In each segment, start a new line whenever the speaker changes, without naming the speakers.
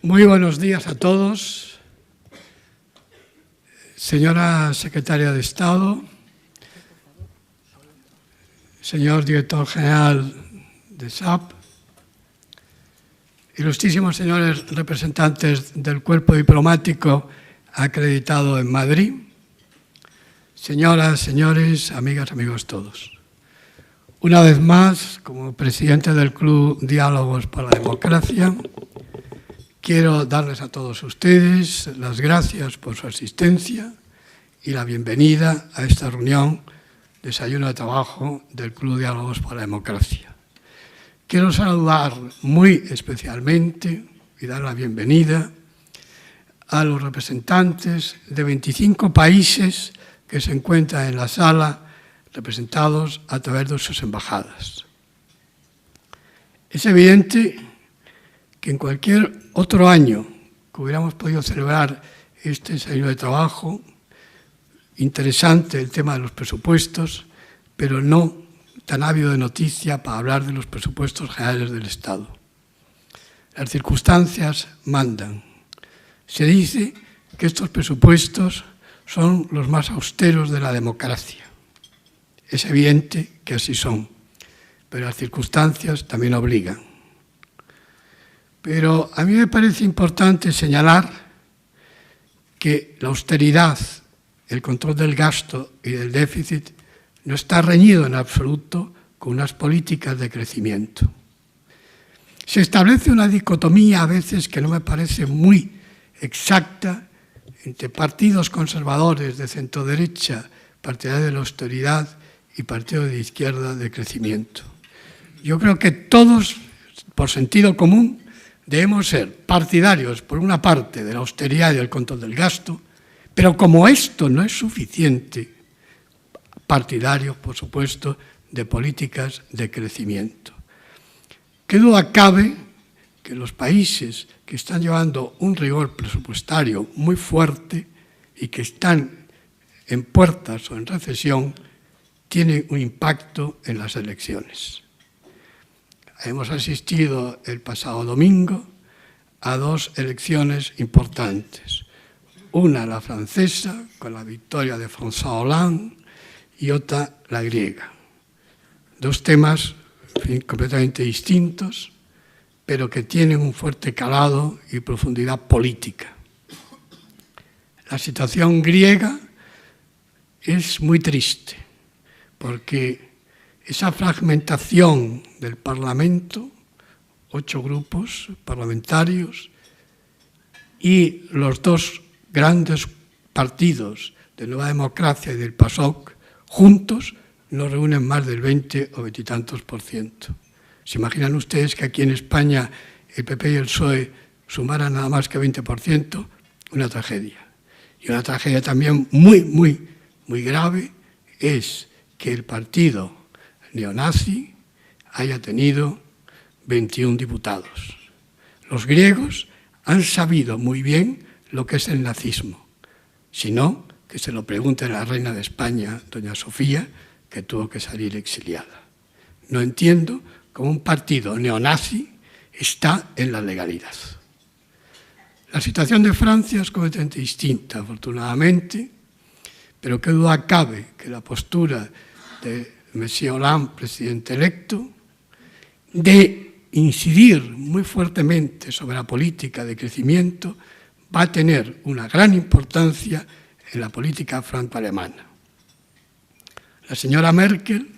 Muy buenos días a todos. Señora Secretaria de Estado, señor Director General de SAP, ilustrísimos señores representantes del Cuerpo Diplomático acreditado en Madrid, señoras, señores, amigas, amigos todos. Una vez más, como presidente del Club Diálogos por la Democracia, quiero darles a todos ustedes las gracias por su asistencia y la bienvenida a esta reunión, desayuno de trabajo del Club Diálogos por la Democracia. Quiero saludar muy especialmente y dar la bienvenida a los representantes de 25 países que se encuentran en la sala, representados a través de sus embajadas. Es evidente que en cualquier otro año que hubiéramos podido celebrar este desayuno de trabajo, interesante el tema de los presupuestos, pero no tan ávido de noticia para hablar de los presupuestos generales del Estado. Las circunstancias mandan. Se dice que estos presupuestos son los más austeros de la democracia. Es evidente que así son, pero las circunstancias también obligan. Pero a mí me parece importante señalar que la austeridad, el control del gasto y del déficit no está reñido en absoluto con unas políticas de crecimiento. Se establece una dicotomía a veces que no me parece muy exacta entre partidos conservadores de centro-derecha, partidarios de la austeridad y partidos de izquierda de crecimiento. Yo creo que todos, por sentido común, debemos ser partidarios, por una parte, de la austeridad y del control del gasto, pero como esto no es suficiente, partidarios, por supuesto, de políticas de crecimiento. Qué duda cabe que los países que están llevando un rigor presupuestario muy fuerte y que están en puertas o en recesión, tienen un impacto en las elecciones. Hemos asistido el pasado domingo a dos elecciones importantes. Una, la francesa, con la victoria de François Hollande, y otra, la griega. Dos temas completamente distintos, pero que tienen un fuerte calado y profundidad política. La situación griega es muy triste, porque esa fragmentación del Parlamento, 8 grupos parlamentarios, y los dos grandes partidos de Nueva Democracia y del PASOK, juntos no reúnen más del 20 o 20 y tantos %. ¿Se imaginan ustedes que aquí en España el PP y el PSOE sumaran nada más que 20%? Una tragedia. Y una tragedia también muy grave es que el partido neonazi haya tenido 21 diputados. Los griegos han sabido muy bien lo que es el nazismo. Si no, que se lo pregunte a la reina de España, doña Sofía, que tuvo que salir exiliada. No entiendo cómo un partido neonazi está en la legalidad. La situación de Francia es completamente distinta, afortunadamente, pero qué duda cabe que la postura de Monsieur Hollande, presidente electo, de incidir muy fuertemente sobre la política de crecimiento, va a tener una gran importancia en la política franco-alemana. La señora Merkel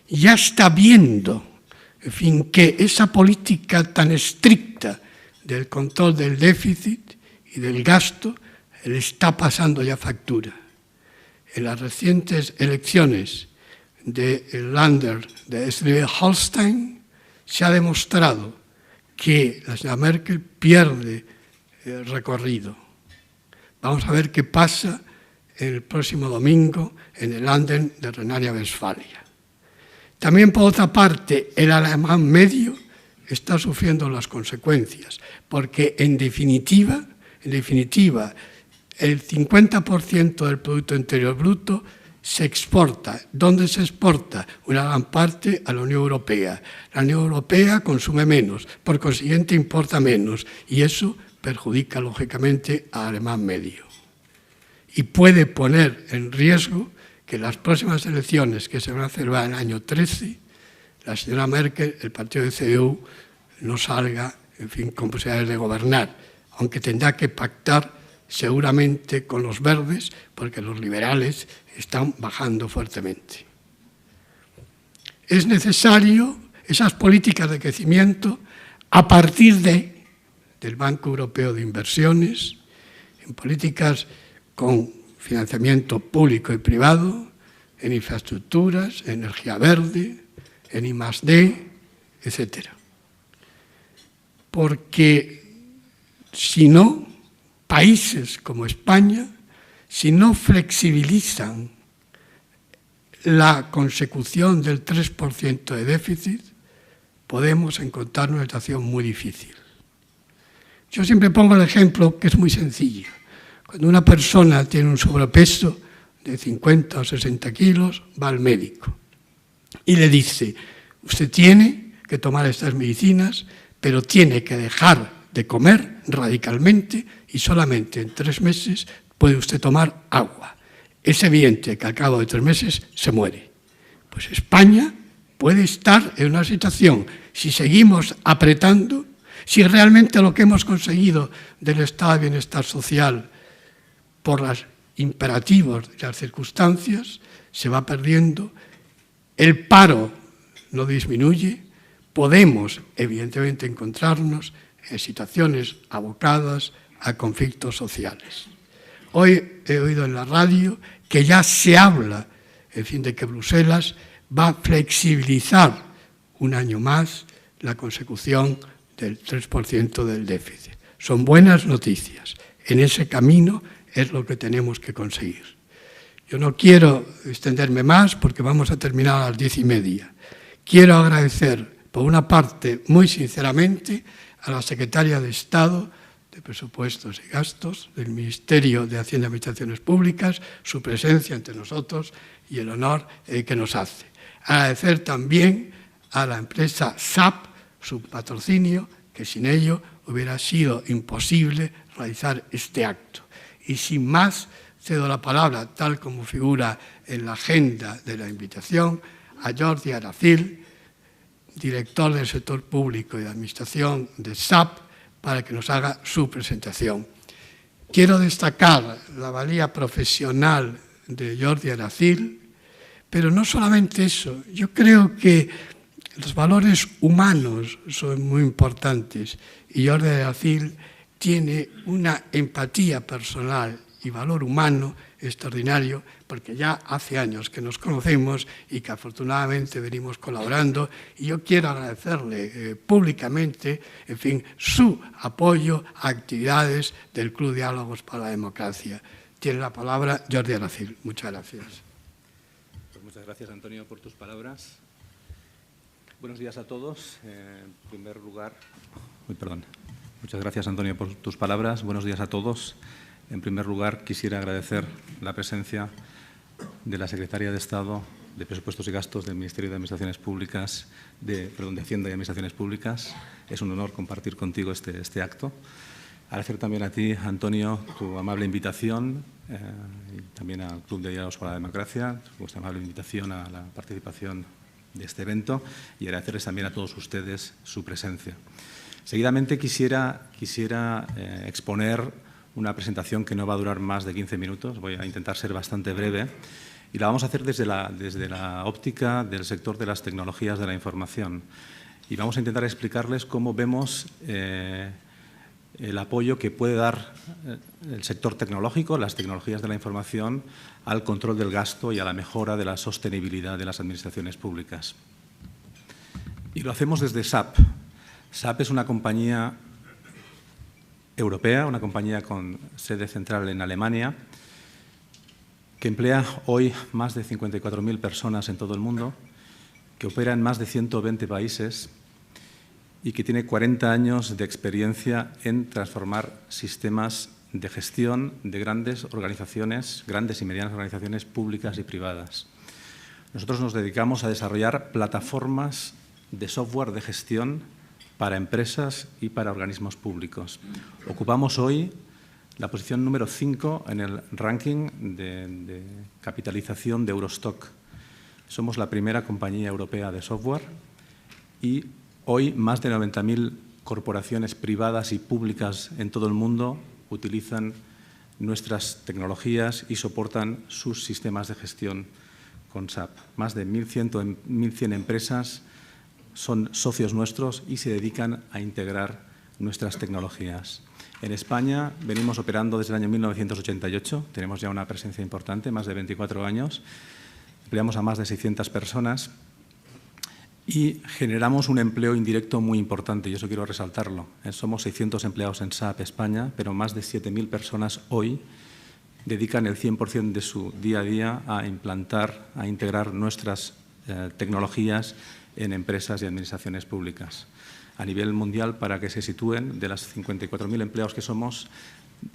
ya está viendo, en fin, que esa política tan estricta del control del déficit y del gasto le está pasando ya factura. En las recientes elecciones del Länder de Schleswig-Holstein se ha demostrado que la señora Merkel pierde el recorrido. Vamos a ver qué pasa el próximo domingo en el Länder de Renania-Westfalia. También, por otra parte, el alemán medio está sufriendo las consecuencias, porque en definitiva, el 50% del Producto Interior Bruto se exporta. ¿Dónde se exporta? Una gran parte a la Unión Europea. La Unión Europea consume menos, por consiguiente importa menos, y eso perjudica lógicamente al alemán medio y puede poner en riesgo que las próximas elecciones que se van a celebrar en el año 13, la señora Merkel, el partido de CDU, no salga, en fin, con posibilidades de gobernar, aunque tendrá que pactar seguramente con los verdes, porque los liberales están bajando fuertemente. Es necesario esas políticas de crecimiento a partir del Banco Europeo de Inversiones, en políticas con financiamiento público y privado, en infraestructuras, energía verde, en I+D, etc. Porque si no, países como España, si no flexibilizan la consecución del 3% de déficit, podemos encontrar una situación muy difícil. Yo siempre pongo el ejemplo que es muy sencillo. Cuando una persona tiene un sobrepeso de 50 o 60 kilos, va al médico y le dice, usted tiene que tomar estas medicinas, pero tiene que dejar de comer radicalmente y solamente en 3 meses puede usted tomar agua. Es evidente que al cabo de 3 meses se muere. Pues España puede estar en una situación, si seguimos apretando, si realmente lo que hemos conseguido del estado de bienestar social por los imperativos de las circunstancias se va perdiendo, el paro no disminuye, podemos evidentemente encontrarnos en situaciones abocadas a conflictos sociales. Hoy he oído en la radio que ya se habla, en fin, de que Bruselas va a flexibilizar un año más la consecución del 3% del déficit. Son buenas noticias. En ese camino es lo que tenemos que conseguir. Yo no quiero extenderme más porque vamos a terminar a las 10:30. Quiero agradecer, por una parte, muy sinceramente, a la Secretaria de Estado de Presupuestos y Gastos del Ministerio de Hacienda y Administraciones Públicas, su presencia entre nosotros y el honor que nos hace. Agradecer también a la empresa SAP, su patrocinio, que sin ello hubiera sido imposible realizar este acto. Y sin más, cedo la palabra, tal como figura en la agenda de la invitación, a Jordi Aracil, director del sector público y de administración de SAP, para que nos haga su presentación. Quiero destacar la valía profesional de Jordi Aracil, pero no solamente eso, yo creo que los valores humanos son muy importantes y Jordi Aracil tiene una empatía personal y valor humano extraordinario, porque ya hace años que nos conocemos y que afortunadamente venimos colaborando, y yo quiero agradecerle públicamente, en fin, su apoyo a actividades del Club Diálogos para la Democracia. Tiene la palabra Jordi Aracil. Muchas gracias.
Pues muchas gracias, Antonio, por tus palabras. Buenos días a todos. En primer lugar, muchas gracias, Antonio, por tus palabras. Buenos días a todos. En primer lugar, quisiera agradecer la presencia de la Secretaria de Estado de Presupuestos y Gastos del Ministerio de Administraciones Públicas, de Hacienda y Administraciones Públicas. Es un honor compartir contigo este acto. Agradecer también a ti, Antonio, tu amable invitación y también al Club de Diálogos para la Democracia, vuestra amable invitación a la participación de este evento, y agradecerles también a todos ustedes su presencia. Seguidamente quisiera exponer una presentación que no va a durar más de 15 minutos. Voy a intentar ser bastante breve y la vamos a hacer desde la óptica del sector de las tecnologías de la información. Y vamos a intentar explicarles cómo vemos el apoyo que puede dar el sector tecnológico, las tecnologías de la información, al control del gasto y a la mejora de la sostenibilidad de las administraciones públicas. Y lo hacemos desde SAP. SAP es una compañía europea, una compañía con sede central en Alemania, que emplea hoy más de 54.000 personas en todo el mundo, que opera en más de 120 países y que tiene 40 años de experiencia en transformar sistemas de gestión de grandes organizaciones, grandes y medianas organizaciones públicas y privadas. Nosotros nos dedicamos a desarrollar plataformas de software de gestión para empresas y para organismos públicos. Ocupamos hoy la posición número 5 en el ranking de capitalización de Eurostock. Somos la primera compañía europea de software y hoy más de 90.000 corporaciones privadas y públicas en todo el mundo utilizan nuestras tecnologías y soportan sus sistemas de gestión con SAP. Más de 1.100 empresas son socios nuestros y se dedican a integrar nuestras tecnologías. En España venimos operando desde el año 1988, tenemos ya una presencia importante, más de 24 años, empleamos a más de 600 personas y generamos un empleo indirecto muy importante, y eso quiero resaltarlo. Somos 600 empleados en SAP España, pero más de 7.000 personas hoy dedican el 100% de su día a día a implantar, a integrar nuestras tecnologías en empresas y administraciones públicas. A nivel mundial, para que se sitúen, de las 54.000 empleados que somos,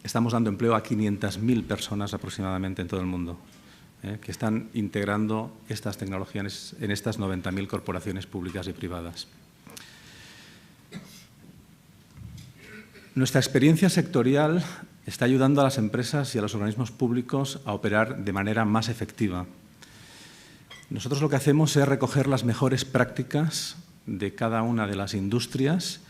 estamos dando empleo a 500.000 personas aproximadamente en todo el mundo, que están integrando estas tecnologías en estas 90.000 corporaciones públicas y privadas. Nuestra experiencia sectorial está ayudando a las empresas y a los organismos públicos a operar de manera más efectiva. Nosotros lo que hacemos es recoger las mejores prácticas de cada una de las industrias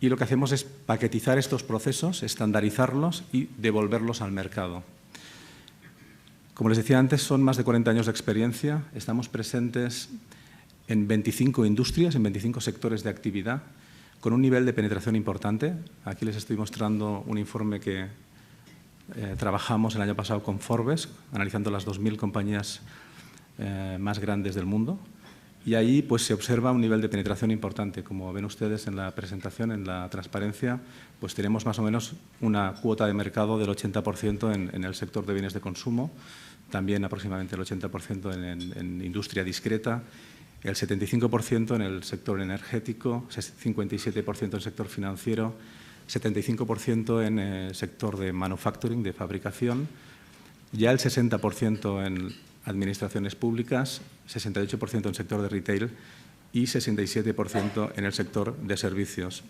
y lo que hacemos es paquetizar estos procesos, estandarizarlos y devolverlos al mercado. Como les decía antes, son más de 40 años de experiencia. Estamos presentes en 25 industrias, en 25 sectores de actividad, con un nivel de penetración importante. Aquí les estoy mostrando un informe que trabajamos el año pasado con Forbes, analizando las 2.000 compañías más grandes del mundo. Y ahí pues, se observa un nivel de penetración importante. Como ven ustedes en la presentación, en la transparencia, pues tenemos más o menos una cuota de mercado del 80% en el sector de bienes de consumo, también aproximadamente el 80% en industria discreta, el 75% en el sector energético, 57% en el sector financiero, 75% en el sector de manufacturing, de fabricación, ya el 60% en administraciones públicas, 68% en el sector de retail y 67% en el sector de servicios.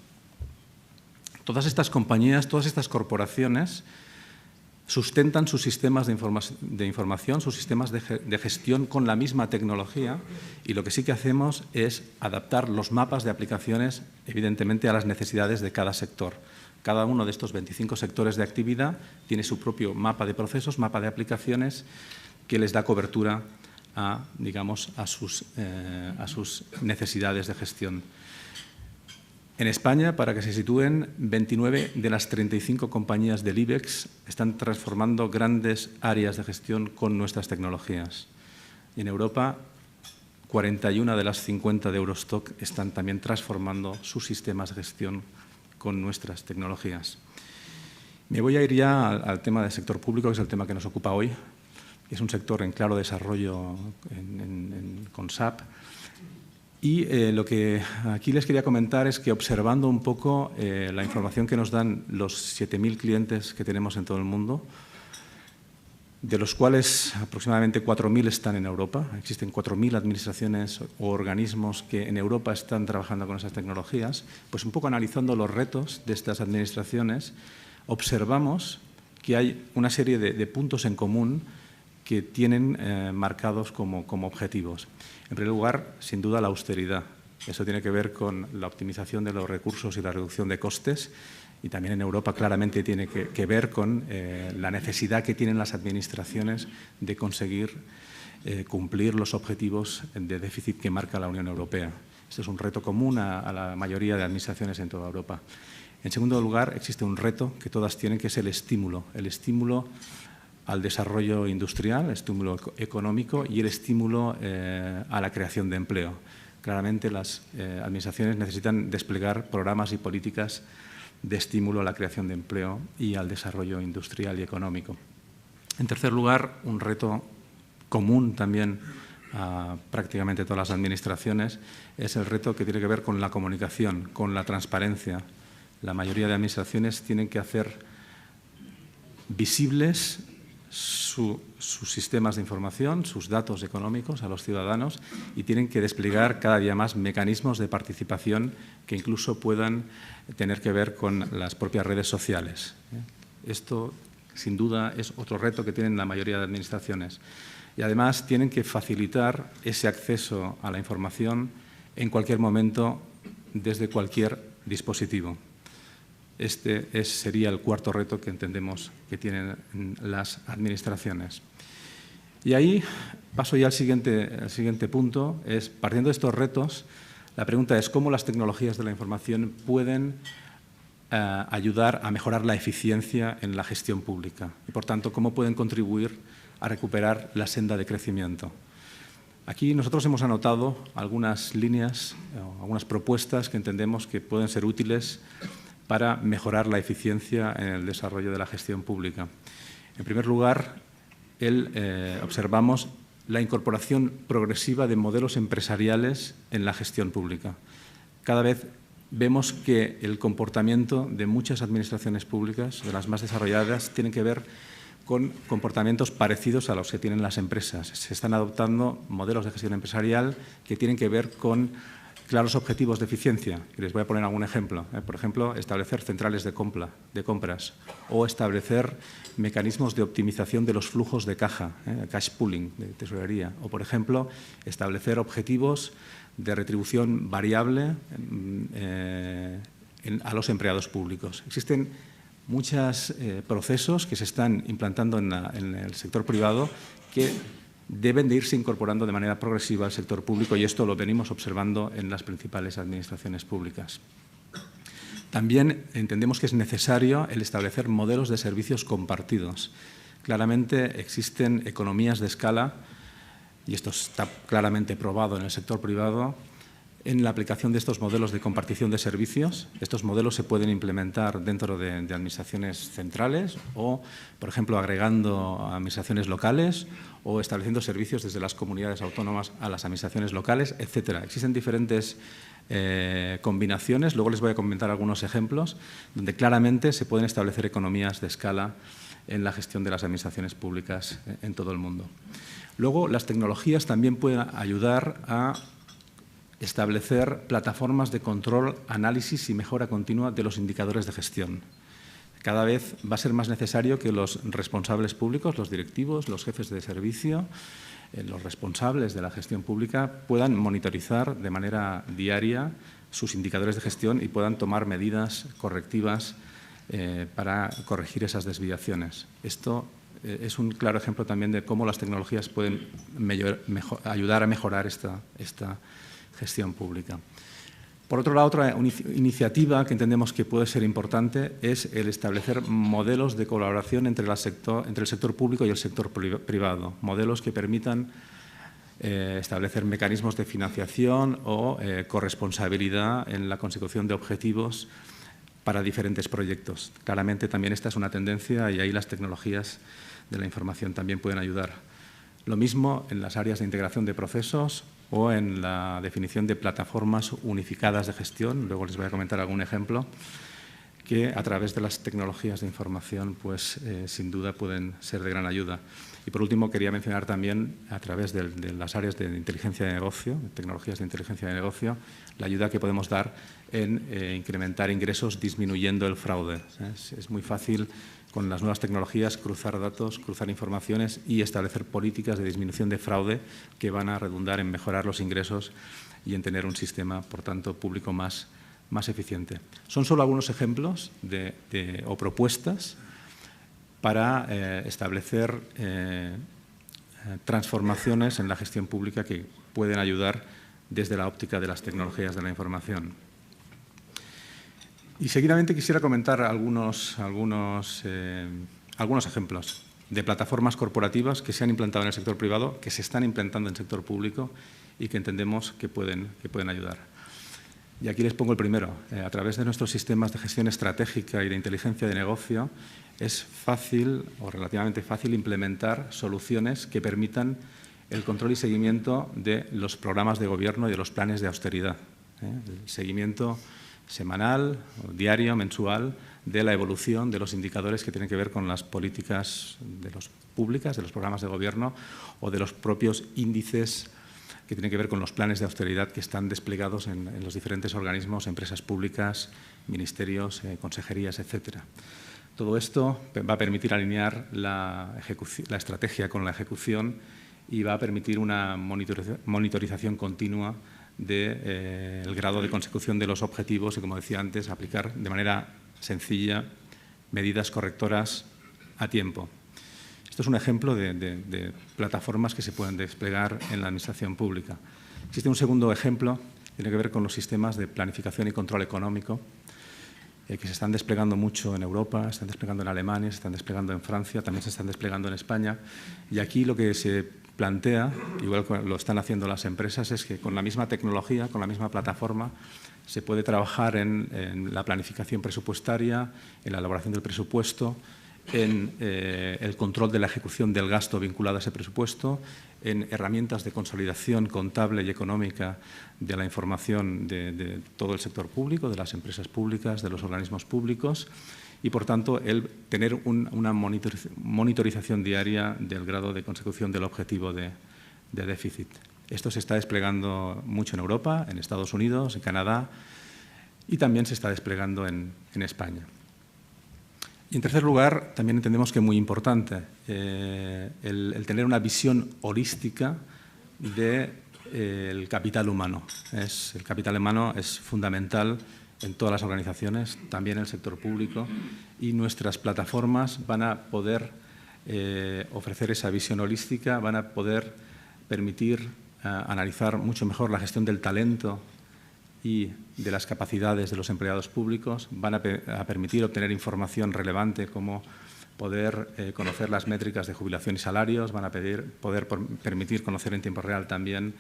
Todas estas compañías, todas estas corporaciones sustentan sus sistemas de información, sus sistemas de gestión con la misma tecnología y lo que sí que hacemos es adaptar los mapas de aplicaciones, evidentemente, a las necesidades de cada sector. Cada uno de estos 25 sectores de actividad tiene su propio mapa de procesos, mapa de aplicaciones, que les da cobertura a, digamos, a sus necesidades de gestión. En España, para que se sitúen, 29 de las 35 compañías del IBEX están transformando grandes áreas de gestión con nuestras tecnologías. Y en Europa, 41 de las 50 de Eurostock están también transformando sus sistemas de gestión con nuestras tecnologías. Me voy a ir ya al tema del sector público, que es el tema que nos ocupa hoy. Es un sector en claro desarrollo con SAP. Y lo que aquí les quería comentar es que observando un poco la información que nos dan los 7.000 clientes que tenemos en todo el mundo, de los cuales aproximadamente 4.000 están en Europa, existen 4.000 administraciones o organismos que en Europa están trabajando con esas tecnologías, pues un poco analizando los retos de estas administraciones, observamos que hay una serie de puntos en común que tienen marcados como objetivos. En primer lugar, sin duda, la austeridad. Eso tiene que ver con la optimización de los recursos y la reducción de costes. Y también en Europa claramente tiene que ver con la necesidad que tienen las administraciones de conseguir cumplir los objetivos de déficit que marca la Unión Europea. Este es un reto común a la mayoría de administraciones en toda Europa. En segundo lugar, existe un reto que todas tienen, que es el estímulo al desarrollo industrial, el estímulo económico y el estímulo a la creación de empleo. Claramente las administraciones necesitan desplegar programas y políticas de estímulo a la creación de empleo y al desarrollo industrial y económico. En tercer lugar, un reto común también a prácticamente todas las administraciones es el reto que tiene que ver con la comunicación, con la transparencia. La mayoría de administraciones tienen que hacer visibles sus sistemas de información, sus datos económicos a los ciudadanos y tienen que desplegar cada día más mecanismos de participación que incluso puedan tener que ver con las propias redes sociales. Esto, sin duda, es otro reto que tienen la mayoría de administraciones. Y además tienen que facilitar ese acceso a la información en cualquier momento desde cualquier dispositivo. Este sería el cuarto reto que entendemos que tienen las administraciones. Y ahí paso ya al siguiente punto. Partiendo de estos retos, la pregunta es cómo las tecnologías de la información pueden ayudar a mejorar la eficiencia en la gestión pública y, por tanto, cómo pueden contribuir a recuperar la senda de crecimiento. Aquí nosotros hemos anotado algunas líneas, algunas propuestas que entendemos que pueden ser útiles para mejorar la eficiencia en el desarrollo de la gestión pública. En primer lugar, observamos la incorporación progresiva de modelos empresariales en la gestión pública. Cada vez vemos que el comportamiento de muchas administraciones públicas, de las más desarrolladas, tiene que ver con comportamientos parecidos a los que tienen las empresas. Se están adoptando modelos de gestión empresarial que tienen que ver con claros objetivos de eficiencia. Y les voy a poner algún ejemplo. Por ejemplo, establecer centrales de compras o establecer mecanismos de optimización de los flujos de caja, cash pooling, de tesorería. O, por ejemplo, establecer objetivos de retribución variable a los empleados públicos. Existen muchos procesos que se están implantando en el sector privado que deben de irse incorporando de manera progresiva al sector público y esto lo venimos observando en las principales administraciones públicas. También entendemos que es necesario el establecer modelos de servicios compartidos. Claramente existen economías de escala, y esto está claramente probado en el sector privado, en la aplicación de estos modelos de compartición de servicios. Estos modelos se pueden implementar dentro de administraciones centrales o, por ejemplo, agregando a administraciones locales o estableciendo servicios desde las comunidades autónomas a las administraciones locales, etcétera. Existen diferentes combinaciones, luego les voy a comentar algunos ejemplos, donde claramente se pueden establecer economías de escala en la gestión de las administraciones públicas en todo el mundo. Luego, las tecnologías también pueden ayudar a establecer plataformas de control, análisis y mejora continua de los indicadores de gestión. Cada vez va a ser más necesario que los responsables públicos, los directivos, los jefes de servicio, los responsables de la gestión pública puedan monitorizar de manera diaria sus indicadores de gestión y puedan tomar medidas correctivas para corregir esas desviaciones. Esto es un claro ejemplo también de cómo las tecnologías pueden ayudar a mejorar esta gestión pública. Por otro lado, otra iniciativa que entendemos que puede ser importante es el establecer modelos de colaboración entre el sector público y el sector privado, modelos que permitan establecer mecanismos de financiación o corresponsabilidad en la consecución de objetivos para diferentes proyectos. Claramente también esta es una tendencia y ahí las tecnologías de la información también pueden ayudar. Lo mismo en las áreas de integración de procesos o en la definición de plataformas unificadas de gestión. Luego les voy a comentar algún ejemplo que a través de las tecnologías de información pues, sin duda pueden ser de gran ayuda. Y por último quería mencionar también a través de las áreas de inteligencia de negocio, tecnologías de inteligencia de negocio, la ayuda que podemos dar en incrementar ingresos disminuyendo el fraude. Es muy fácil con las nuevas tecnologías cruzar datos, cruzar informaciones y establecer políticas de disminución de fraude que van a redundar en mejorar los ingresos y en tener un sistema, por tanto, público más eficiente. Son solo algunos ejemplos o propuestas para establecer transformaciones en la gestión pública que pueden ayudar desde la óptica de las tecnologías de la información. Y seguidamente quisiera comentar algunos ejemplos de plataformas corporativas que se han implantado en el sector privado, que se están implantando en el sector público y que entendemos que pueden ayudar. Y aquí les pongo el primero. A través de nuestros sistemas de gestión estratégica y de inteligencia de negocio es fácil o relativamente fácil implementar soluciones que permitan el control y seguimiento de los programas de gobierno y de los planes de austeridad. El seguimiento semanal, diario, mensual de la evolución de los indicadores que tienen que ver con las políticas públicas, de los programas de gobierno o de los propios índices que tienen que ver con los planes de austeridad que están desplegados en los diferentes organismos, empresas públicas, ministerios, consejerías, etcétera. Todo esto va a permitir alinear la estrategia con la ejecución y va a permitir una monitorización continua del grado de consecución de los objetivos y, como decía antes, aplicar de manera sencilla medidas correctoras a tiempo. Esto es un ejemplo de plataformas que se pueden desplegar en la administración pública. Existe un segundo ejemplo, que tiene que ver con los sistemas de planificación y control económico, que se están desplegando mucho en Europa, se están desplegando en Alemania, se están desplegando en Francia, también se están desplegando en España. Y aquí lo que se plantea, igual que lo están haciendo las empresas, es que con la misma tecnología, con la misma plataforma, se puede trabajar en la planificación presupuestaria, en la elaboración del presupuesto, en el control de la ejecución del gasto vinculado a ese presupuesto, en herramientas de consolidación contable y económica de la información de todo el sector público, de las empresas públicas, de los organismos públicos y, por tanto, el tener una monitorización diaria del grado de consecución del objetivo de déficit. Esto se está desplegando mucho en Europa, en Estados Unidos, en Canadá y también se está desplegando en España. Y, en tercer lugar, también entendemos que es muy importante el tener una visión holística del capital humano. El capital humano es fundamental en todas las organizaciones, también en el sector público, y nuestras plataformas van a poder ofrecer esa visión holística, van a poder permitir analizar mucho mejor la gestión del talento y de las capacidades de los empleados públicos, van a permitir obtener información relevante como poder conocer las métricas de jubilación y salarios, van a poder permitir conocer en tiempo real también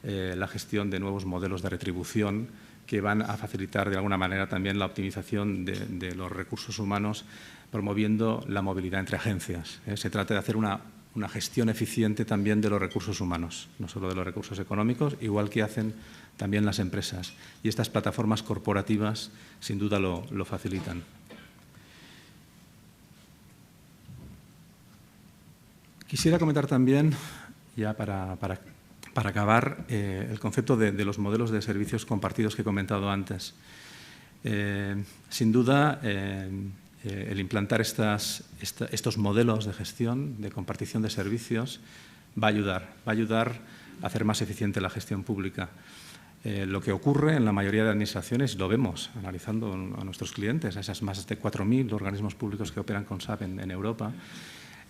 la gestión de nuevos modelos de retribución que van a facilitar de alguna manera también la optimización de los recursos humanos, promoviendo la movilidad entre agencias. Se trata de hacer una gestión eficiente también de los recursos humanos, no solo de los recursos económicos, igual que hacen también las empresas. Y estas plataformas corporativas sin duda lo facilitan. Quisiera comentar también, ya para acabar, el concepto de los modelos de servicios compartidos que he comentado antes. Sin duda, el implantar estos modelos de gestión, de compartición de servicios, va a ayudar a hacer más eficiente la gestión pública. Lo que ocurre en la mayoría de administraciones, lo vemos analizando a nuestros clientes, a esas más de 4.000 organismos públicos que operan con SAP en Europa,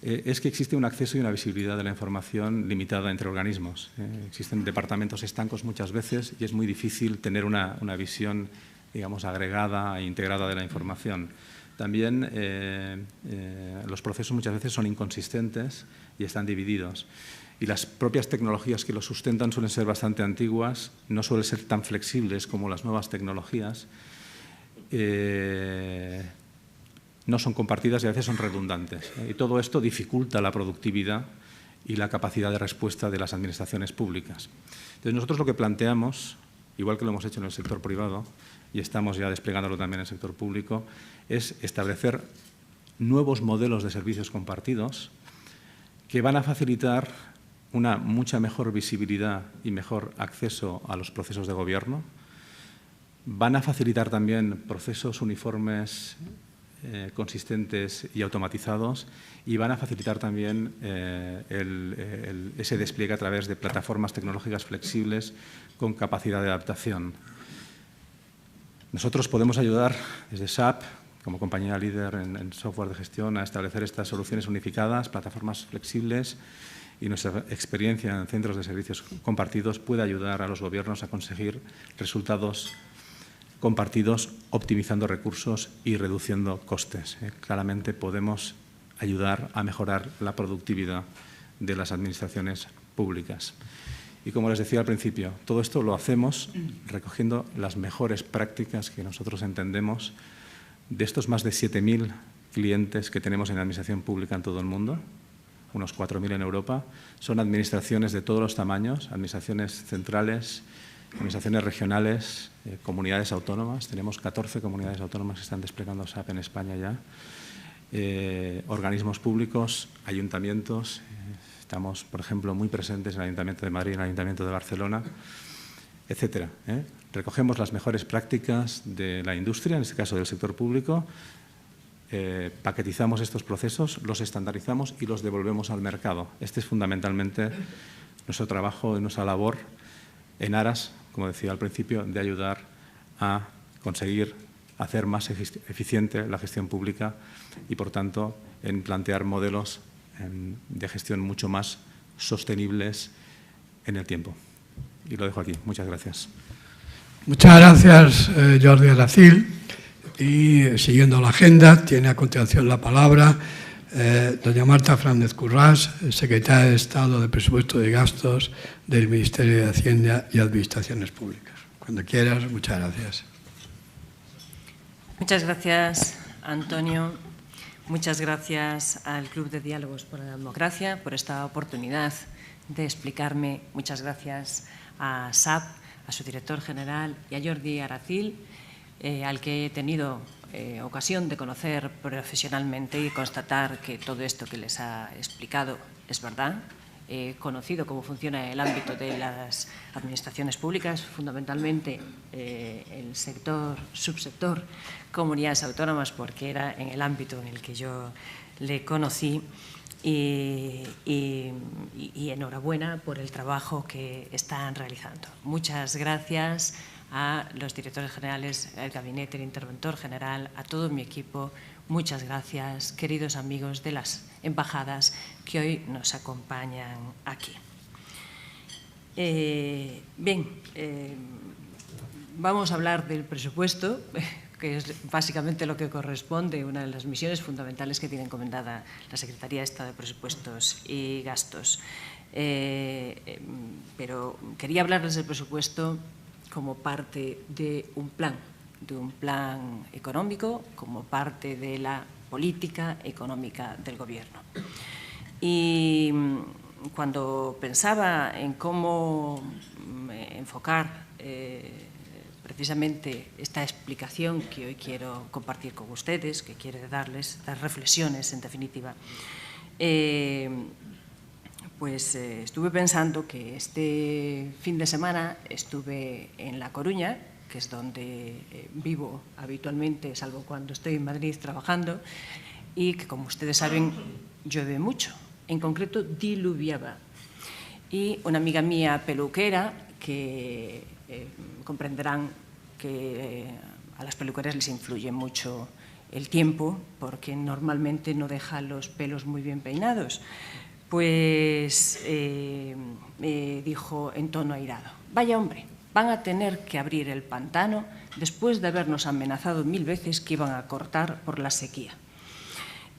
es que existe un acceso y una visibilidad de la información limitada entre organismos. Existen departamentos estancos muchas veces y es muy difícil tener una visión, digamos, agregada e integrada de la información. También los procesos muchas veces son inconsistentes y están divididos. Y las propias tecnologías que los sustentan suelen ser bastante antiguas, no suelen ser tan flexibles como las nuevas tecnologías, no son compartidas y a veces son redundantes. Y todo esto dificulta la productividad y la capacidad de respuesta de las administraciones públicas. Entonces, nosotros lo que planteamos, igual que lo hemos hecho en el sector privado, y estamos ya desplegándolo también en el sector público, es establecer nuevos modelos de servicios compartidos que van a facilitar una mucha mejor visibilidad y mejor acceso a los procesos de gobierno. Van a facilitar también procesos uniformes, consistentes y automatizados, y van a facilitar también ese despliegue a través de plataformas tecnológicas flexibles con capacidad de adaptación. Nosotros podemos ayudar desde SAP, como compañía líder en software de gestión, a establecer estas soluciones unificadas, plataformas flexibles, y nuestra experiencia en centros de servicios compartidos puede ayudar a los gobiernos a conseguir resultados compartidos, optimizando recursos y reduciendo costes. Claramente podemos ayudar a mejorar la productividad de las administraciones públicas. Y como les decía al principio, todo esto lo hacemos recogiendo las mejores prácticas que nosotros entendemos de estos más de 7.000 clientes que tenemos en la administración pública en todo el mundo, unos 4.000 en Europa. Son administraciones de todos los tamaños, administraciones centrales, administraciones regionales, comunidades autónomas. Tenemos 14 comunidades autónomas que están desplegando SAP en España ya. Organismos públicos, ayuntamientos. Estamos, por ejemplo, muy presentes en el Ayuntamiento de Madrid, en el Ayuntamiento de Barcelona, etcétera. Recogemos las mejores prácticas de la industria, en este caso del sector público, paquetizamos estos procesos, los estandarizamos y los devolvemos al mercado. Este es fundamentalmente nuestro trabajo y nuestra labor en aras, como decía al principio, de ayudar a conseguir hacer más eficiente la gestión pública y, por tanto, en plantear modelos de gestión mucho más sostenibles en el tiempo. Y lo dejo aquí. Muchas gracias.
Muchas gracias, Jordi Aracil. Y siguiendo la agenda, tiene a continuación la palabra doña Marta Fernández Currás, secretaria de Estado de Presupuesto y Gastos del Ministerio de Hacienda y Administraciones Públicas. Cuando quieras, muchas gracias.
Muchas gracias, Antonio. Muchas gracias al Club de Diálogos por la Democracia por esta oportunidad de explicarme. Muchas gracias a SAP, a su director general y a Jordi Aracil, al que he tenido ocasión de conocer profesionalmente y constatar que todo esto que les ha explicado es verdad. He conocido cómo funciona el ámbito de las administraciones públicas, fundamentalmente el subsector comunidades autónomas, porque era en el ámbito en el que yo le conocí. Y enhorabuena por el trabajo que están realizando. Muchas gracias a los directores generales, al gabinete, el interventor general, a todo mi equipo. Muchas gracias, queridos amigos de las embajadas que hoy nos acompañan aquí. Vamos a hablar del presupuesto, que es básicamente lo que corresponde, una de las misiones fundamentales que tiene encomendada la Secretaría de Estado de Presupuestos y Gastos. Pero quería hablarles del presupuesto como parte de un plan económico, como parte de la política económica del Gobierno. Y cuando pensaba en cómo enfocar precisamente esta explicación que hoy quiero compartir con ustedes, que quiero darles, estas reflexiones en definitiva, pues estuve pensando que este fin de semana estuve en La Coruña, que es donde vivo habitualmente, salvo cuando estoy en Madrid trabajando, y que, como ustedes saben, llueve mucho. En concreto, diluviaba. Y una amiga mía peluquera, que comprenderán que a las peluqueras les influye mucho el tiempo, porque normalmente no deja los pelos muy bien peinados, pues me dijo en tono airado: vaya hombre, van a tener que abrir el pantano después de habernos amenazado 1000 veces que iban a cortar por la sequía.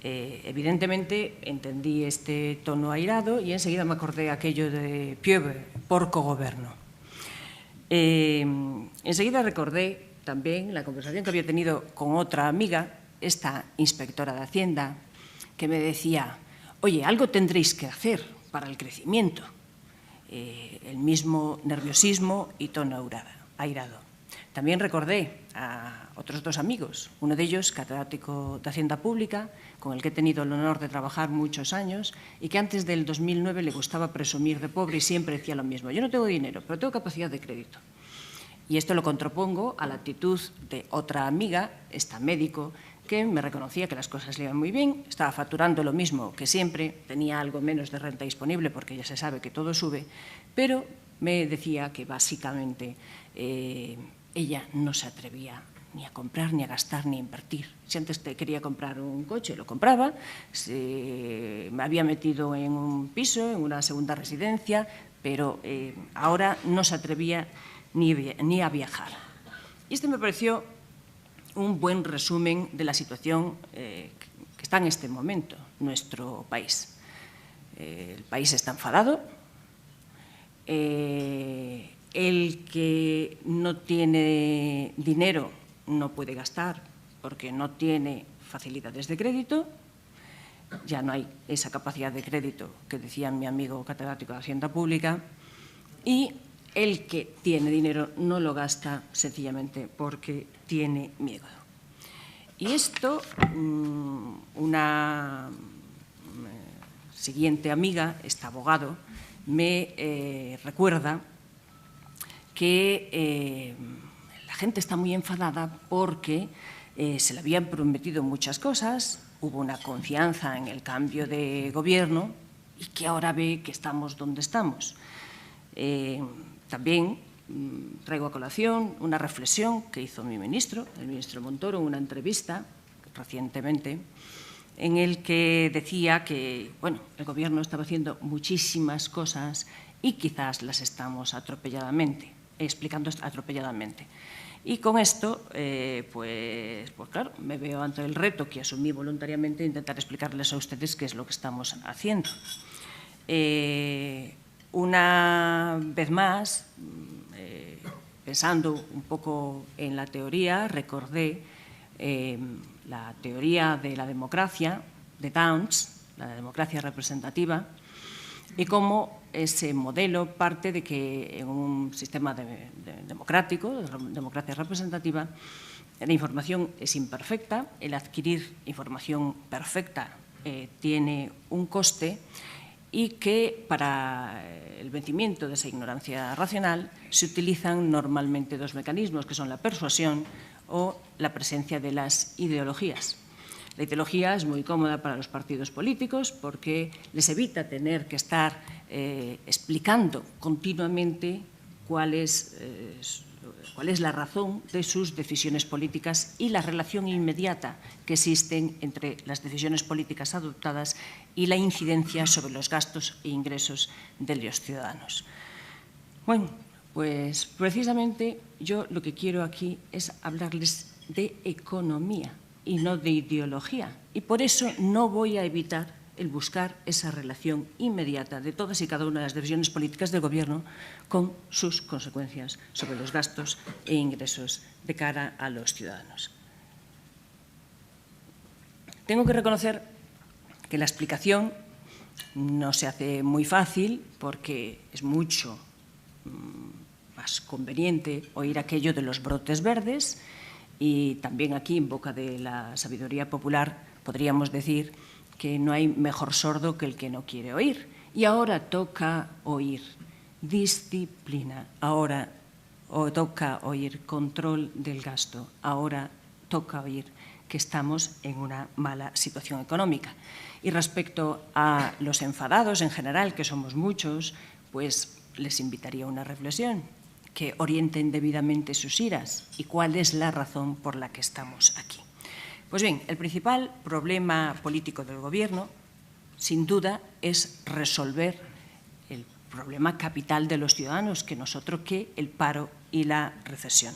Evidentemente entendí este tono airado y enseguida me acordé aquello de Pieuvre, porco goberno. Enseguida recordé también la conversación que había tenido con otra amiga, esta inspectora de Hacienda, que me decía: oye, algo tendréis que hacer para el crecimiento. El mismo nerviosismo y tono airado. También recordé a otros dos amigos, uno de ellos catedrático de Hacienda Pública, con el que he tenido el honor de trabajar muchos años y que antes del 2009 le gustaba presumir de pobre y siempre decía lo mismo: yo no tengo dinero, pero tengo capacidad de crédito. Y esto lo contrapongo a la actitud de otra amiga, esta médico, que me reconocía que las cosas le iban muy bien, estaba facturando lo mismo que siempre, tenía algo menos de renta disponible porque ya se sabe que todo sube, pero me decía que básicamente ella no se atrevía ni a comprar, ni a gastar, ni a invertir. Si antes quería comprar un coche, lo compraba, me había metido en un piso, en una segunda residencia, pero ahora no se atrevía ni a viajar. Y este me pareció un buen resumen de la situación que está en este momento nuestro país. El país está enfadado. El que no tiene dinero no puede gastar porque no tiene facilidades de crédito. Ya no hay esa capacidad de crédito que decía mi amigo catedrático de Hacienda Pública. Y el que tiene dinero no lo gasta sencillamente porque tiene miedo. Y esto, una siguiente amiga, este abogado, me recuerda que la gente está muy enfadada porque se le habían prometido muchas cosas, hubo una confianza en el cambio de gobierno y que ahora ve que estamos donde estamos. También traigo a colación una reflexión que hizo mi ministro, el ministro Montoro, en una entrevista recientemente, en el que decía que, bueno, el Gobierno estaba haciendo muchísimas cosas y quizás las estamos explicando atropelladamente. Y con esto, pues claro, me veo ante el reto que asumí voluntariamente de intentar explicarles a ustedes qué es lo que estamos haciendo. Una vez más, pensando un poco en la teoría, recordé la teoría de la democracia, de Downs, la democracia representativa, y cómo ese modelo parte de que en un sistema democrático, de democracia representativa, la información es imperfecta, el adquirir información perfecta tiene un coste y que para el vencimiento de esa ignorancia racional se utilizan normalmente dos mecanismos, que son la persuasión o la presencia de las ideologías. La ideología es muy cómoda para los partidos políticos porque les evita tener que estar explicando continuamente cuál es la razón de sus decisiones políticas y la relación inmediata que existen entre las decisiones políticas adoptadas y la incidencia sobre los gastos e ingresos de los ciudadanos. Bueno, pues precisamente yo lo que quiero aquí es hablarles de economía y no de ideología. Y por eso no voy a evitar el buscar esa relación inmediata de todas y cada una de las decisiones políticas del Gobierno con sus consecuencias sobre los gastos e ingresos de cara a los ciudadanos. Tengo que reconocer que la explicación no se hace muy fácil porque es mucho más conveniente oír aquello de los brotes verdes y también aquí, en boca de la sabiduría popular, podríamos decir que no hay mejor sordo que el que no quiere oír. Y ahora toca oír disciplina, ahora toca oír control del gasto, ahora toca oír que estamos en una mala situación económica. Y respecto a los enfadados en general, que somos muchos, pues les invitaría a una reflexión, que orienten debidamente sus iras y cuál es la razón por la que estamos aquí. Pues bien, el principal problema político del Gobierno, sin duda, es resolver el problema capital de los ciudadanos, que no es otro que el paro y la recesión,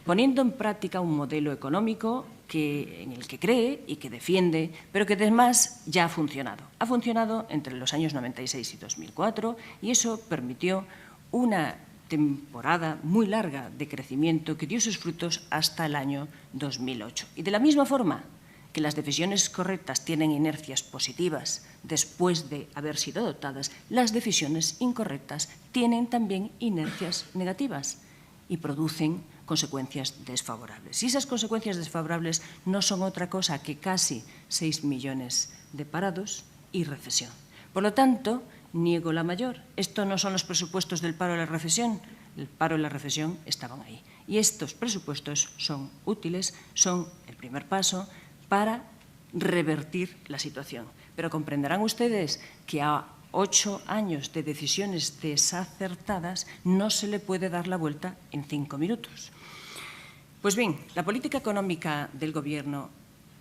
poniendo en práctica un modelo económico en el que cree y que defiende, pero que además ya ha funcionado. Ha funcionado entre los años 96 y 2004 y eso permitió una temporada muy larga de crecimiento que dio sus frutos hasta el año 2008. Y de la misma forma que las decisiones correctas tienen inercias positivas después de haber sido adoptadas, las decisiones incorrectas tienen también inercias negativas y producen consecuencias desfavorables. Y esas consecuencias desfavorables no son otra cosa que casi 6 millones de parados y recesión. Por lo tanto, niego la mayor. Esto no son los presupuestos del paro y la recesión. El paro y la recesión estaban ahí. Y estos presupuestos son útiles, son el primer paso para revertir la situación. Pero comprenderán ustedes que a 8 años de decisiones desacertadas no se le puede dar la vuelta en 5 minutos. Pues bien, la política económica del Gobierno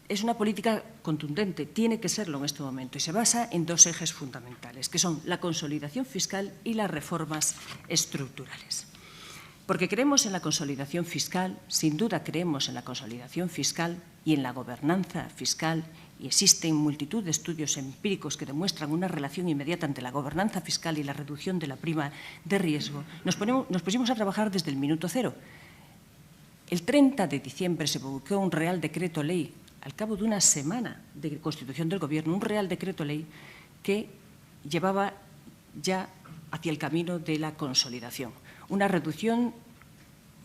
es una política contundente, tiene que serlo en este momento, y se basa en dos ejes fundamentales, que son la consolidación fiscal y las reformas estructurales. Porque creemos en la consolidación fiscal, sin duda creemos en la consolidación fiscal y en la gobernanza fiscal, y existen multitud de estudios empíricos que demuestran una relación inmediata entre la gobernanza fiscal y la reducción de la prima de riesgo, nos pusimos a trabajar desde el minuto cero. El 30 de diciembre se publicó un Real Decreto Ley, al cabo de una semana de constitución del Gobierno, un Real Decreto Ley que llevaba ya hacia el camino de la consolidación. una reducción,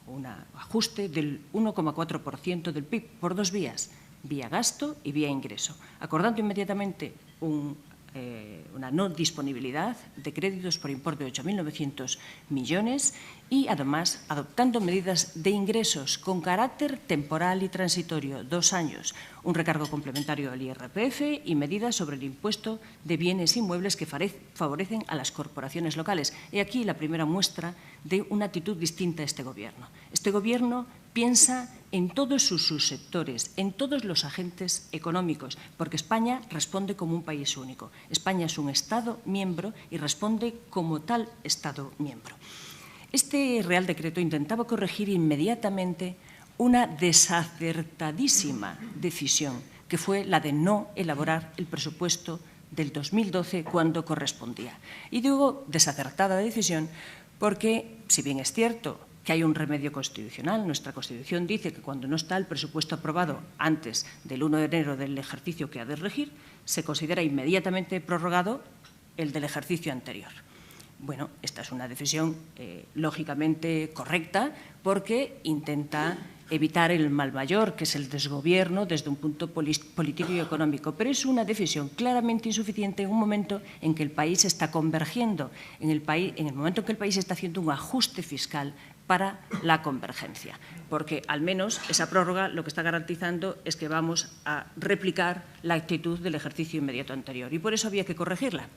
un ajuste del 1,4% del PIB por dos vías, vía gasto y vía ingreso, acordando inmediatamente una no disponibilidad de créditos por importe de 8.900 millones y, además, adoptando medidas de ingresos con carácter temporal y transitorio, 2 años, un recargo complementario al IRPF y medidas sobre el impuesto de bienes inmuebles que favorecen a las corporaciones locales. He aquí la primera muestra de una actitud distinta a este Gobierno. Este Gobierno piensa en todos sus subsectores, en todos los agentes económicos, porque España responde como un país único. España es un Estado miembro y responde como tal Estado miembro. Este Real Decreto intentaba corregir inmediatamente una desacertadísima decisión, que fue la de no elaborar el presupuesto del 2012 cuando correspondía. Y digo desacertada decisión porque, si bien es cierto que hay un remedio constitucional, nuestra Constitución dice que cuando no está el presupuesto aprobado antes del 1 de enero del ejercicio que ha de regir, se considera inmediatamente prorrogado el del ejercicio anterior. Bueno, esta es una decisión lógicamente correcta porque intenta evitar el mal mayor, que es el desgobierno desde un punto político y económico, pero es una decisión claramente insuficiente en un momento en que el país está convergiendo, en el momento en que el país está haciendo un ajuste fiscal para la convergencia, porque al menos esa prórroga lo que está garantizando es que vamos a replicar la actitud del ejercicio inmediato anterior y por eso había que corregirla.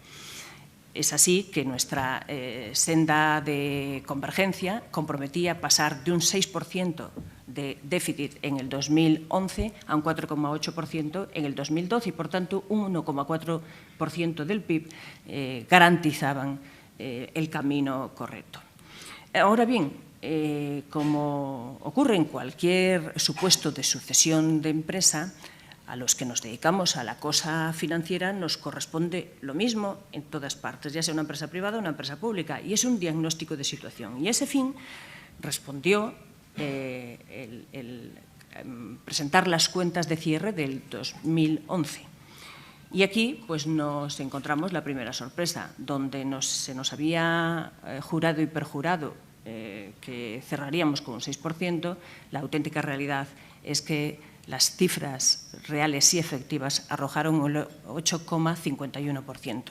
Es así que nuestra senda de convergencia comprometía pasar de un 6% de déficit en el 2011 a un 4,8% en el 2012 y, por tanto, un 1,4% del PIB garantizaban el camino correcto. Ahora bien, como ocurre en cualquier supuesto de sucesión de empresa, a los que nos dedicamos a la cosa financiera nos corresponde lo mismo en todas partes, ya sea una empresa privada o una empresa pública, y es un diagnóstico de situación. Y a ese fin respondió el presentar las cuentas de cierre del 2011. Y aquí pues, nos encontramos la primera sorpresa, donde se nos había jurado y perjurado que cerraríamos con un 6%, la auténtica realidad es que las cifras reales y efectivas arrojaron un 8,51%.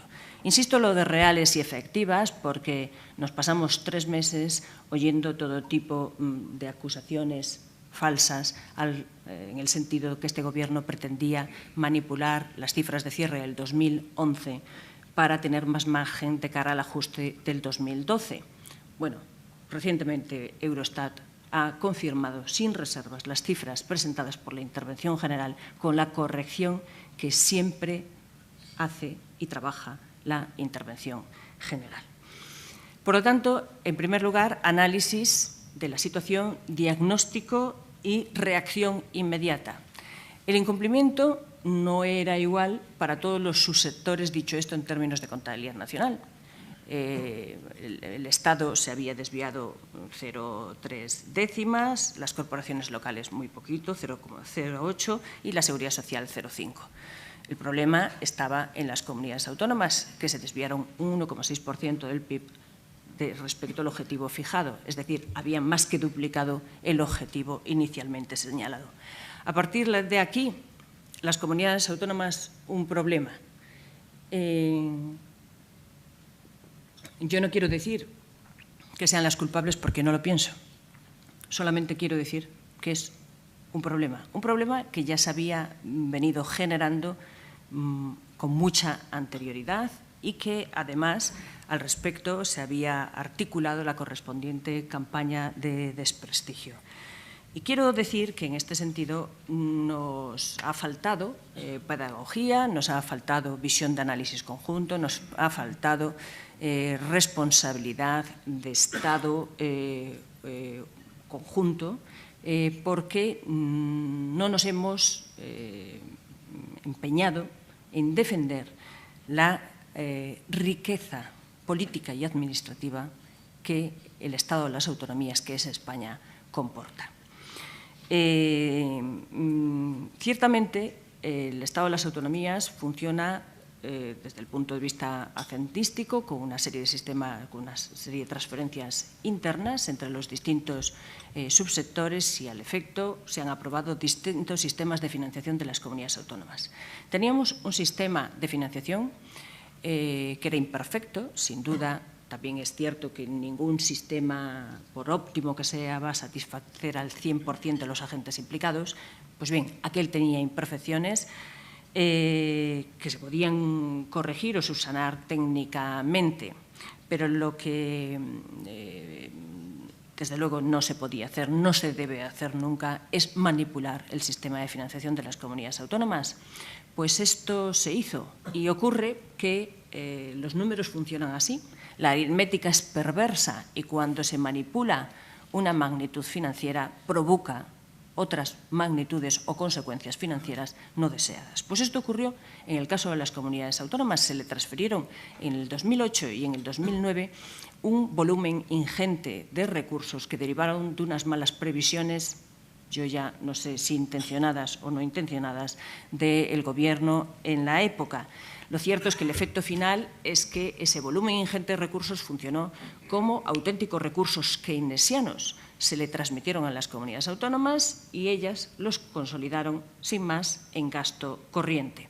Insisto lo de reales y efectivas porque nos pasamos 3 meses oyendo todo tipo de acusaciones falsas en el sentido que este Gobierno pretendía manipular las cifras de cierre del 2011 para tener más margen de cara al ajuste del 2012. Bueno, recientemente Eurostat ha confirmado sin reservas las cifras presentadas por la Intervención General con la corrección que siempre hace y trabaja la Intervención General. Por lo tanto, en primer lugar, análisis de la situación, diagnóstico y reacción inmediata. El incumplimiento no era igual para todos los subsectores, dicho esto en términos de contabilidad nacional. El Estado se había desviado 0,3 décimas, las corporaciones locales muy poquito, 0,08 y la Seguridad Social 0,5. El problema estaba en las comunidades autónomas, que se desviaron un 1,6% del PIB respecto al objetivo fijado, es decir, habían más que duplicado el objetivo inicialmente señalado. A partir de aquí, las comunidades autónomas, un problema. Yo no quiero decir que sean las culpables porque no lo pienso. Solamente quiero decir que es un problema que ya se había venido generando con mucha anterioridad y que, además, al respecto se había articulado la correspondiente campaña de desprestigio. Y quiero decir que en este sentido nos ha faltado pedagogía, nos ha faltado visión de análisis conjunto, nos ha faltado responsabilidad de Estado conjunto, porque no nos hemos empeñado en defender la riqueza política y administrativa que el Estado de las autonomías, que es España, comporta. Ciertamente, el Estado de las autonomías funciona desde el punto de vista hacentístico, con una serie de transferencias internas entre los distintos subsectores y, al efecto, se han aprobado distintos sistemas de financiación de las comunidades autónomas. Teníamos un sistema de financiación que era imperfecto, sin duda. También es cierto que ningún sistema, por óptimo que sea, va a satisfacer al 100% de los agentes implicados. Pues bien, aquel tenía imperfecciones que se podían corregir o subsanar técnicamente, pero lo que desde luego no se podía hacer, no se debe hacer nunca, es manipular el sistema de financiación de las comunidades autónomas. Pues esto se hizo y ocurre que los números funcionan así. La aritmética es perversa y cuando se manipula una magnitud financiera provoca otras magnitudes o consecuencias financieras no deseadas. Pues esto ocurrió en el caso de las comunidades autónomas. Se le transfirieron en el 2008 y en el 2009 un volumen ingente de recursos que derivaron de unas malas previsiones, yo ya no sé si intencionadas o no intencionadas, del Gobierno en la época. Lo cierto es que el efecto final es que ese volumen ingente de recursos funcionó como auténticos recursos keynesianos. Se le transmitieron a las comunidades autónomas y ellas los consolidaron sin más en gasto corriente.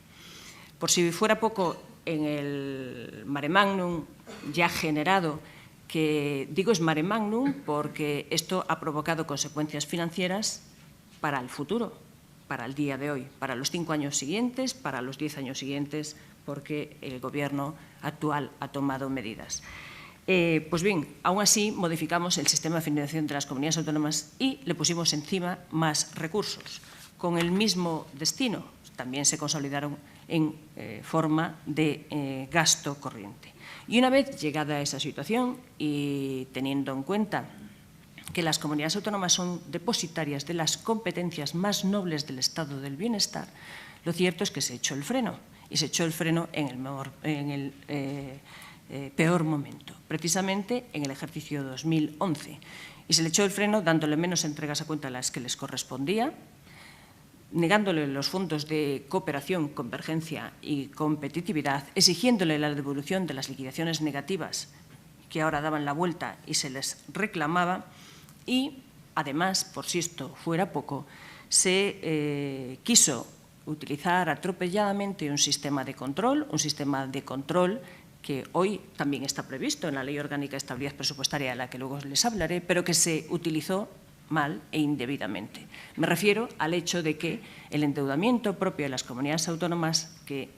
Por si fuera poco, en el mare magnum ya generado, que digo es mare magnum porque esto ha provocado consecuencias financieras para el futuro, para el día de hoy, para los 5 años siguientes, para los 10 años siguientes, porque el Gobierno actual ha tomado medidas. Pues bien, aún así modificamos el sistema de financiación de las comunidades autónomas y le pusimos encima más recursos, con el mismo destino. También se consolidaron en forma de gasto corriente. Y una vez llegada a esa situación y teniendo en cuenta que las comunidades autónomas son depositarias de las competencias más nobles del estado del bienestar, lo cierto es que se echó el freno. Y se echó el freno en el peor momento, precisamente en el ejercicio 2011. Y se le echó el freno dándole menos entregas a cuenta a las que les correspondía, negándole los fondos de cooperación, convergencia y competitividad, exigiéndole la devolución de las liquidaciones negativas que ahora daban la vuelta y se les reclamaba, y además, por si esto fuera poco, se quiso utilizar atropelladamente un sistema de control que hoy también está previsto en la Ley Orgánica de Estabilidad Presupuestaria, de la que luego les hablaré, pero que se utilizó mal e indebidamente. Me refiero al hecho de que el endeudamiento propio de las comunidades autónomas, que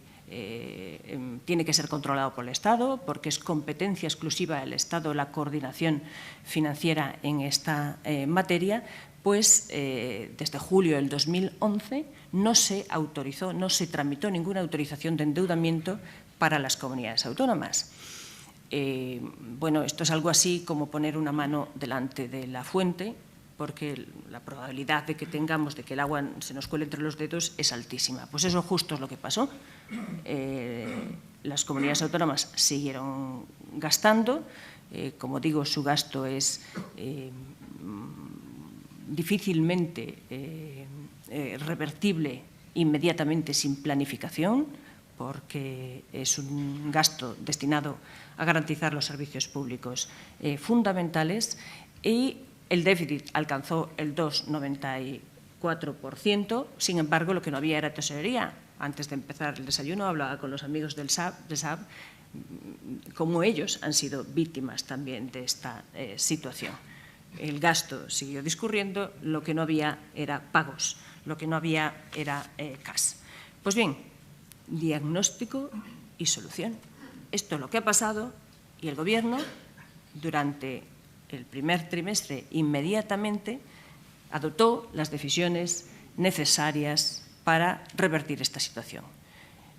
tiene que ser controlado por el Estado, porque es competencia exclusiva del Estado la coordinación financiera en esta materia, pues desde julio del 2011 no se autorizó, no se tramitó ninguna autorización de endeudamiento para las comunidades autónomas. Bueno, esto es algo así como poner una mano delante de la fuente, porque la probabilidad de que tengamos, de que el agua se nos cuele entre los dedos es altísima. Pues eso justo es lo que pasó. Las comunidades autónomas siguieron gastando. Como digo, su gasto es difícilmente revertible inmediatamente sin planificación, porque es un gasto destinado a garantizar los servicios públicos fundamentales, y el déficit alcanzó el 2,94%. Sin embargo, lo que no había era tesorería. Antes de empezar el desayuno hablaba con los amigos del SAB, como ellos han sido víctimas también de esta situación. El gasto siguió discurriendo, lo que no había era pagos, lo que no había era cash. Pues bien, diagnóstico y solución. Esto es lo que ha pasado y el Gobierno, durante el primer trimestre, inmediatamente adoptó las decisiones necesarias para revertir esta situación.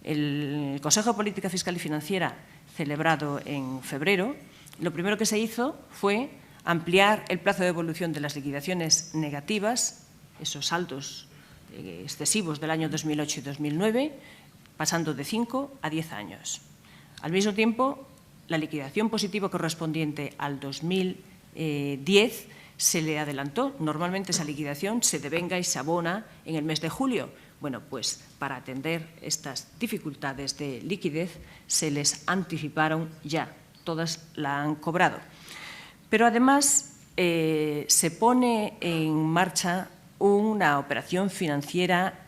El Consejo de Política Fiscal y Financiera, celebrado en febrero, lo primero que se hizo fue ampliar el plazo de devolución de las liquidaciones negativas, esos saldos excesivos del año 2008 y 2009, pasando de 5 a 10 años. Al mismo tiempo, la liquidación positiva correspondiente al 2010 se le adelantó. Normalmente esa liquidación se devenga y se abona en el mes de julio. Bueno, pues para atender estas dificultades de liquidez se les anticiparon ya, todas la han cobrado. Pero además se pone en marcha una operación financiera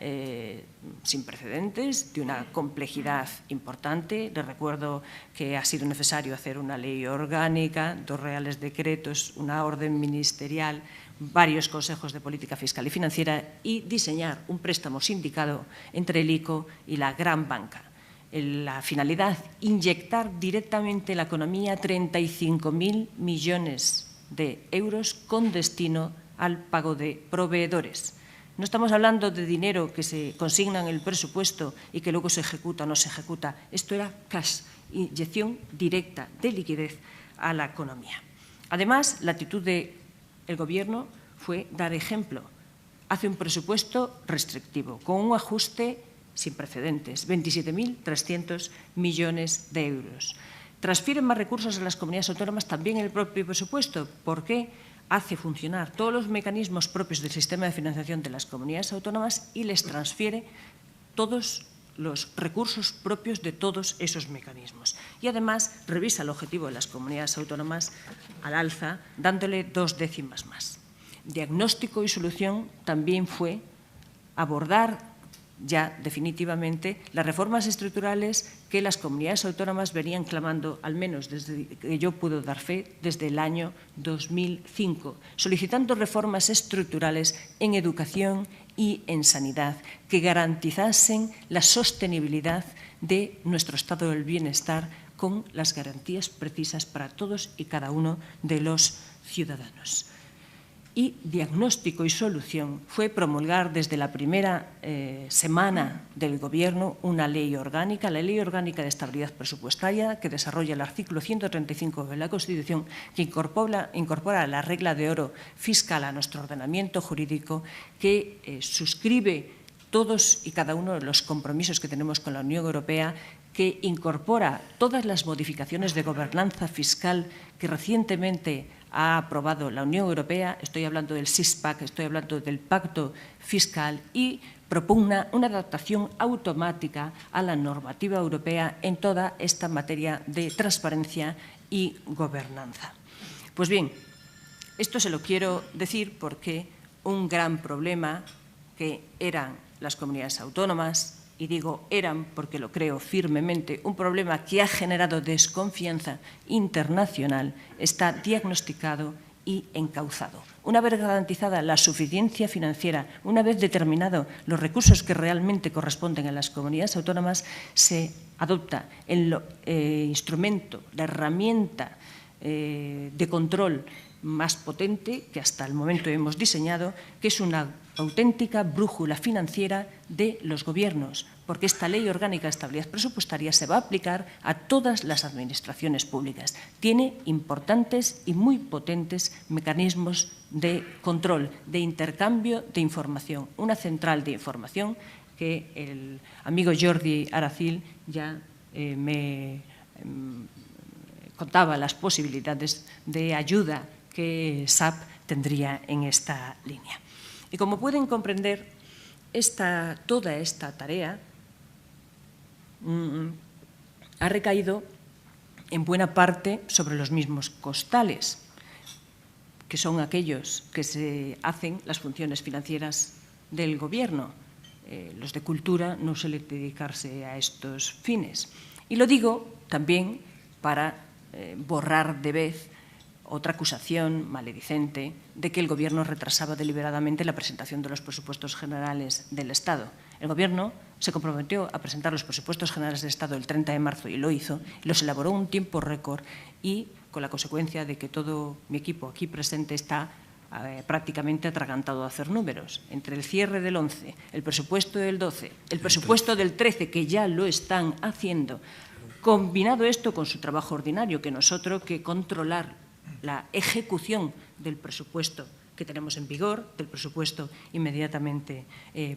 sin precedentes, de una complejidad importante. Les recuerdo que ha sido necesario hacer una ley orgánica, 2 reales decretos, una orden ministerial, varios consejos de política fiscal y financiera y diseñar un préstamo sindicado entre el ICO y la gran banca. La finalidad, inyectar directamente en la economía 35.000 millones de euros con destino al pago de proveedores. No estamos hablando de dinero que se consigna en el presupuesto y que luego se ejecuta o no se ejecuta. Esto era cash, inyección directa de liquidez a la economía. Además, la actitud del Gobierno fue dar ejemplo. Hace un presupuesto restrictivo, con un ajuste sin precedentes, 27.300 millones de euros. Transfieren más recursos a las comunidades autónomas también en el propio presupuesto. ¿Por qué? Hace funcionar todos los mecanismos propios del sistema de financiación de las comunidades autónomas y les transfiere todos los recursos propios de todos esos mecanismos. Y además revisa el objetivo de las comunidades autónomas al alza, dándole 2 décimas más. Diagnóstico y solución también fue abordar ya definitivamente las reformas estructurales que las comunidades autónomas venían clamando, al menos desde que yo puedo dar fe, desde el año 2005, solicitando reformas estructurales en educación y en sanidad que garantizasen la sostenibilidad de nuestro estado del bienestar con las garantías precisas para todos y cada uno de los ciudadanos. Y diagnóstico y solución fue promulgar desde la primera semana del Gobierno una ley orgánica, la Ley Orgánica de Estabilidad Presupuestaria, que desarrolla el artículo 135 de la Constitución, que incorpora la regla de oro fiscal a nuestro ordenamiento jurídico, que suscribe todos y cada uno de los compromisos que tenemos con la Unión Europea, que incorpora todas las modificaciones de gobernanza fiscal que recientemente ha aprobado la Unión Europea. Estoy hablando del Six-Pack, estoy hablando del Pacto Fiscal y propugna una adaptación automática a la normativa europea en toda esta materia de transparencia y gobernanza. Pues bien, esto se lo quiero decir porque un gran problema que eran las comunidades autónomas, y digo eran porque lo creo firmemente, un problema que ha generado desconfianza internacional, está diagnosticado y encauzado. Una vez garantizada la suficiencia financiera, una vez determinado los recursos que realmente corresponden a las comunidades autónomas, se adopta el instrumento, la herramienta de control más potente que hasta el momento hemos diseñado, que es una auténtica brújula financiera de los gobiernos, porque esta Ley Orgánica de Estabilidad Presupuestaria se va a aplicar a todas las administraciones públicas. Tiene importantes y muy potentes mecanismos de control, de intercambio de información, una central de información que el amigo Jordi Aracil ya me contaba las posibilidades de ayuda que SAP tendría en esta línea. Y como pueden comprender, toda esta tarea ha recaído en buena parte sobre los mismos costales, que son aquellos que se hacen las funciones financieras del Gobierno. Los de cultura no suelen dedicarse a estos fines. Y lo digo también para borrar de vez otra acusación maledicente de que el Gobierno retrasaba deliberadamente la presentación de los presupuestos generales del Estado. El Gobierno se comprometió a presentar los presupuestos generales del Estado el 30 de marzo y lo hizo, los elaboró en un tiempo récord y con la consecuencia de que todo mi equipo aquí presente está prácticamente atragantado a hacer números. Entre el cierre del 11, el presupuesto del 12, el presupuesto del 13, que ya lo están haciendo, combinado esto con su trabajo ordinario, que no es otro que controlar la ejecución del presupuesto que tenemos en vigor, del presupuesto inmediatamente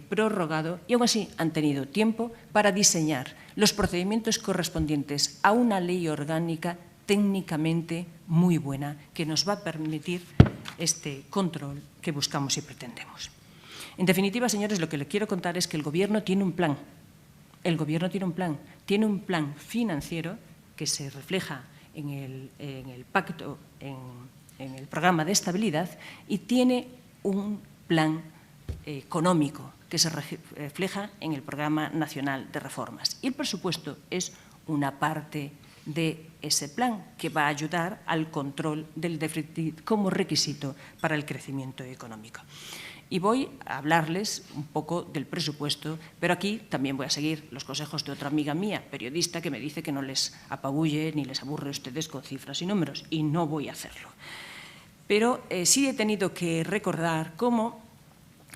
prorrogado, y aún así han tenido tiempo para diseñar los procedimientos correspondientes a una ley orgánica técnicamente muy buena que nos va a permitir este control que buscamos y pretendemos. En definitiva, señores, lo que les quiero contar es que el Gobierno tiene un plan. El Gobierno tiene un plan financiero que se refleja en el pacto, en el programa de estabilidad, y tiene un plan económico que se refleja en el Programa Nacional de Reformas. Y el presupuesto es una parte de ese plan que va a ayudar al control del déficit como requisito para el crecimiento económico. Y voy a hablarles un poco del presupuesto, pero aquí también voy a seguir los consejos de otra amiga mía, periodista, que me dice que no les apabulle ni les aburre a ustedes con cifras y números, y no voy a hacerlo. Pero sí he tenido que recordar cómo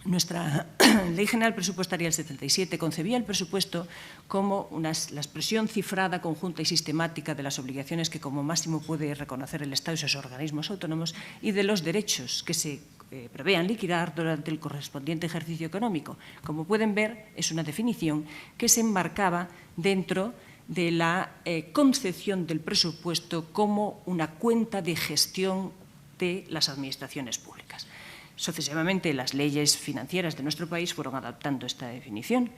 nuestra Ley General Presupuestaria del 77 concebía el presupuesto como la expresión cifrada, conjunta y sistemática de las obligaciones que como máximo puede reconocer el Estado y sus organismos autónomos y de los derechos que se prevean liquidar durante el correspondiente ejercicio económico. Como pueden ver, es una definición que se enmarcaba dentro de la concepción del presupuesto como una cuenta de gestión de las administraciones públicas. Sucesivamente, las leyes financieras de nuestro país fueron adaptando esta definición,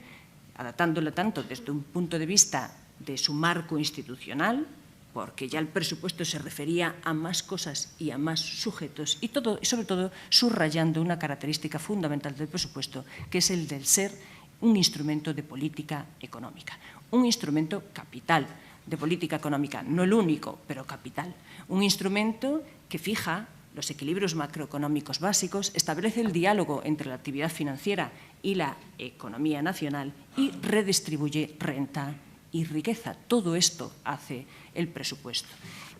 adaptándola tanto desde un punto de vista de su marco institucional, porque ya el presupuesto se refería a más cosas y a más sujetos, y sobre todo subrayando una característica fundamental del presupuesto, que es el del ser un instrumento de política económica, un instrumento capital de política económica, no el único, pero capital, un instrumento que fija los equilibrios macroeconómicos básicos, establece el diálogo entre la actividad financiera y la economía nacional y redistribuye renta y riqueza. Todo esto hace el presupuesto.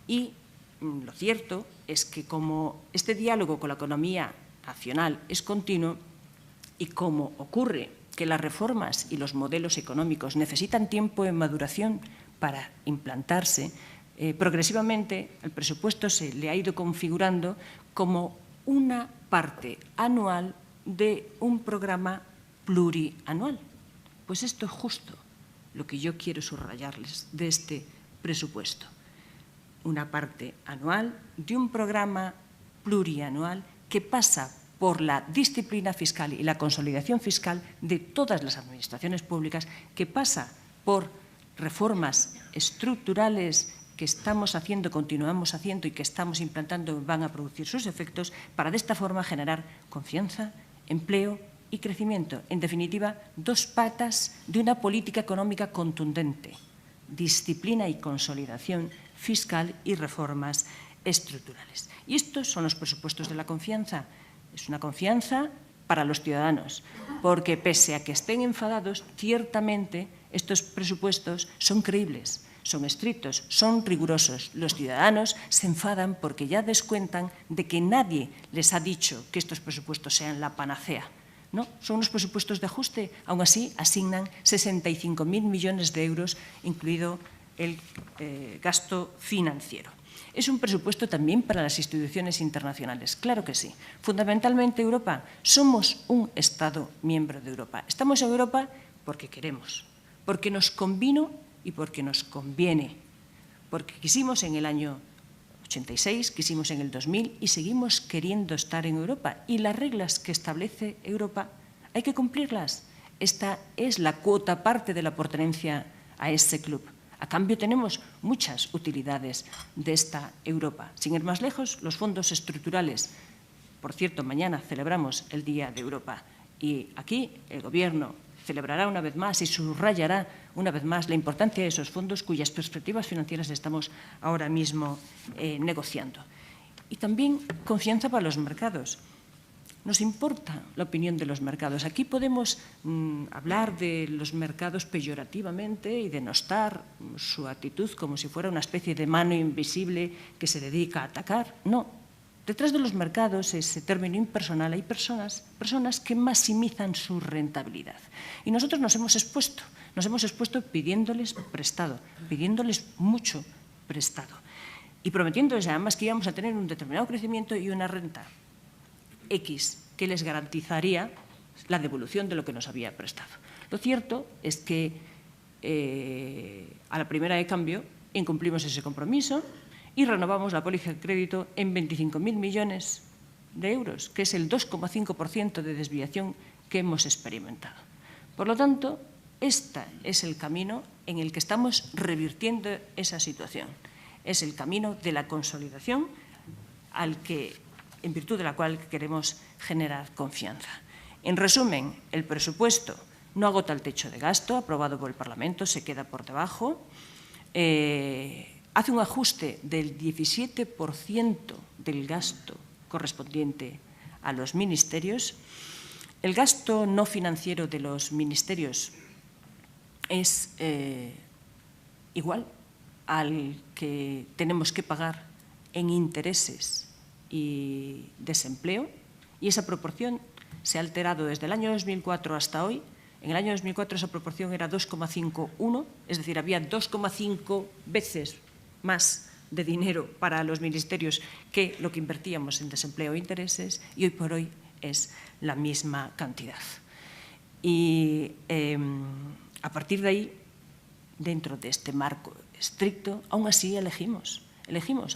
Y lo cierto es que como este diálogo con la economía nacional es continuo y como ocurre que las reformas y los modelos económicos necesitan tiempo en maduración para implantarse, progresivamente el presupuesto se le ha ido configurando como una parte anual de un programa plurianual. Pues esto es justo lo que yo quiero subrayarles de este presupuesto. Una parte anual de un programa plurianual que pasa por la disciplina fiscal y la consolidación fiscal de todas las administraciones públicas, que pasa por reformas estructurales que estamos haciendo, continuamos haciendo y que estamos implantando van a producir sus efectos para de esta forma generar confianza, empleo y crecimiento. En definitiva, dos patas de una política económica contundente: disciplina y consolidación fiscal y reformas estructurales. Y estos son los presupuestos de la confianza. Es una confianza para los ciudadanos, porque pese a que estén enfadados, ciertamente estos presupuestos son creíbles, son estrictos, son rigurosos. Los ciudadanos se enfadan porque ya descuentan de que nadie les ha dicho que estos presupuestos sean la panacea. No, son unos presupuestos de ajuste. Aún así, asignan 65.000 millones de euros, incluido el gasto financiero. Es un presupuesto también para las instituciones internacionales, claro que sí. Fundamentalmente Europa. Somos un Estado miembro de Europa. Estamos en Europa porque queremos, porque nos convino y porque nos conviene, porque quisimos en el año 86, quisimos en el 2000 y seguimos queriendo estar en Europa. Y las reglas que establece Europa hay que cumplirlas. Esta es la cuota parte de la pertenencia a este club. A cambio tenemos muchas utilidades de esta Europa. Sin ir más lejos, los fondos estructurales. Por cierto, mañana celebramos el Día de Europa y aquí el Gobierno celebrará una vez más y subrayará una vez más la importancia de esos fondos cuyas perspectivas financieras estamos ahora mismo negociando. Y también confianza para los mercados. Nos importa la opinión de los mercados. Aquí podemos hablar de los mercados peyorativamente y denostar su actitud como si fuera una especie de mano invisible que se dedica a atacar. No. Detrás de los mercados, ese término impersonal, hay personas que maximizan su rentabilidad. Y nosotros nos hemos expuesto pidiéndoles prestado, pidiéndoles mucho prestado y prometiéndoles además que íbamos a tener un determinado crecimiento y una renta X que les garantizaría la devolución de lo que nos había prestado. Lo cierto es que a la primera de cambio incumplimos ese compromiso y renovamos la póliza de crédito en 25.000 millones de euros, que es el 2,5% de desviación que hemos experimentado. Por lo tanto, este es el camino en el que estamos revirtiendo esa situación. Es el camino de la consolidación en virtud de la cual queremos generar confianza. En resumen, el presupuesto no agota el techo de gasto aprobado por el Parlamento, se queda por debajo, hace un ajuste del 17% del gasto correspondiente a los ministerios. El gasto no financiero de los ministerios es igual al que tenemos que pagar en intereses y desempleo, y esa proporción se ha alterado desde el año 2004 hasta hoy. En el año 2004 esa proporción era 2,51, es decir, había 2,5 veces más de dinero para los ministerios que lo que invertíamos en desempleo e intereses, y hoy por hoy es la misma cantidad. Y a partir de ahí, dentro de este marco estricto, aún así elegimos.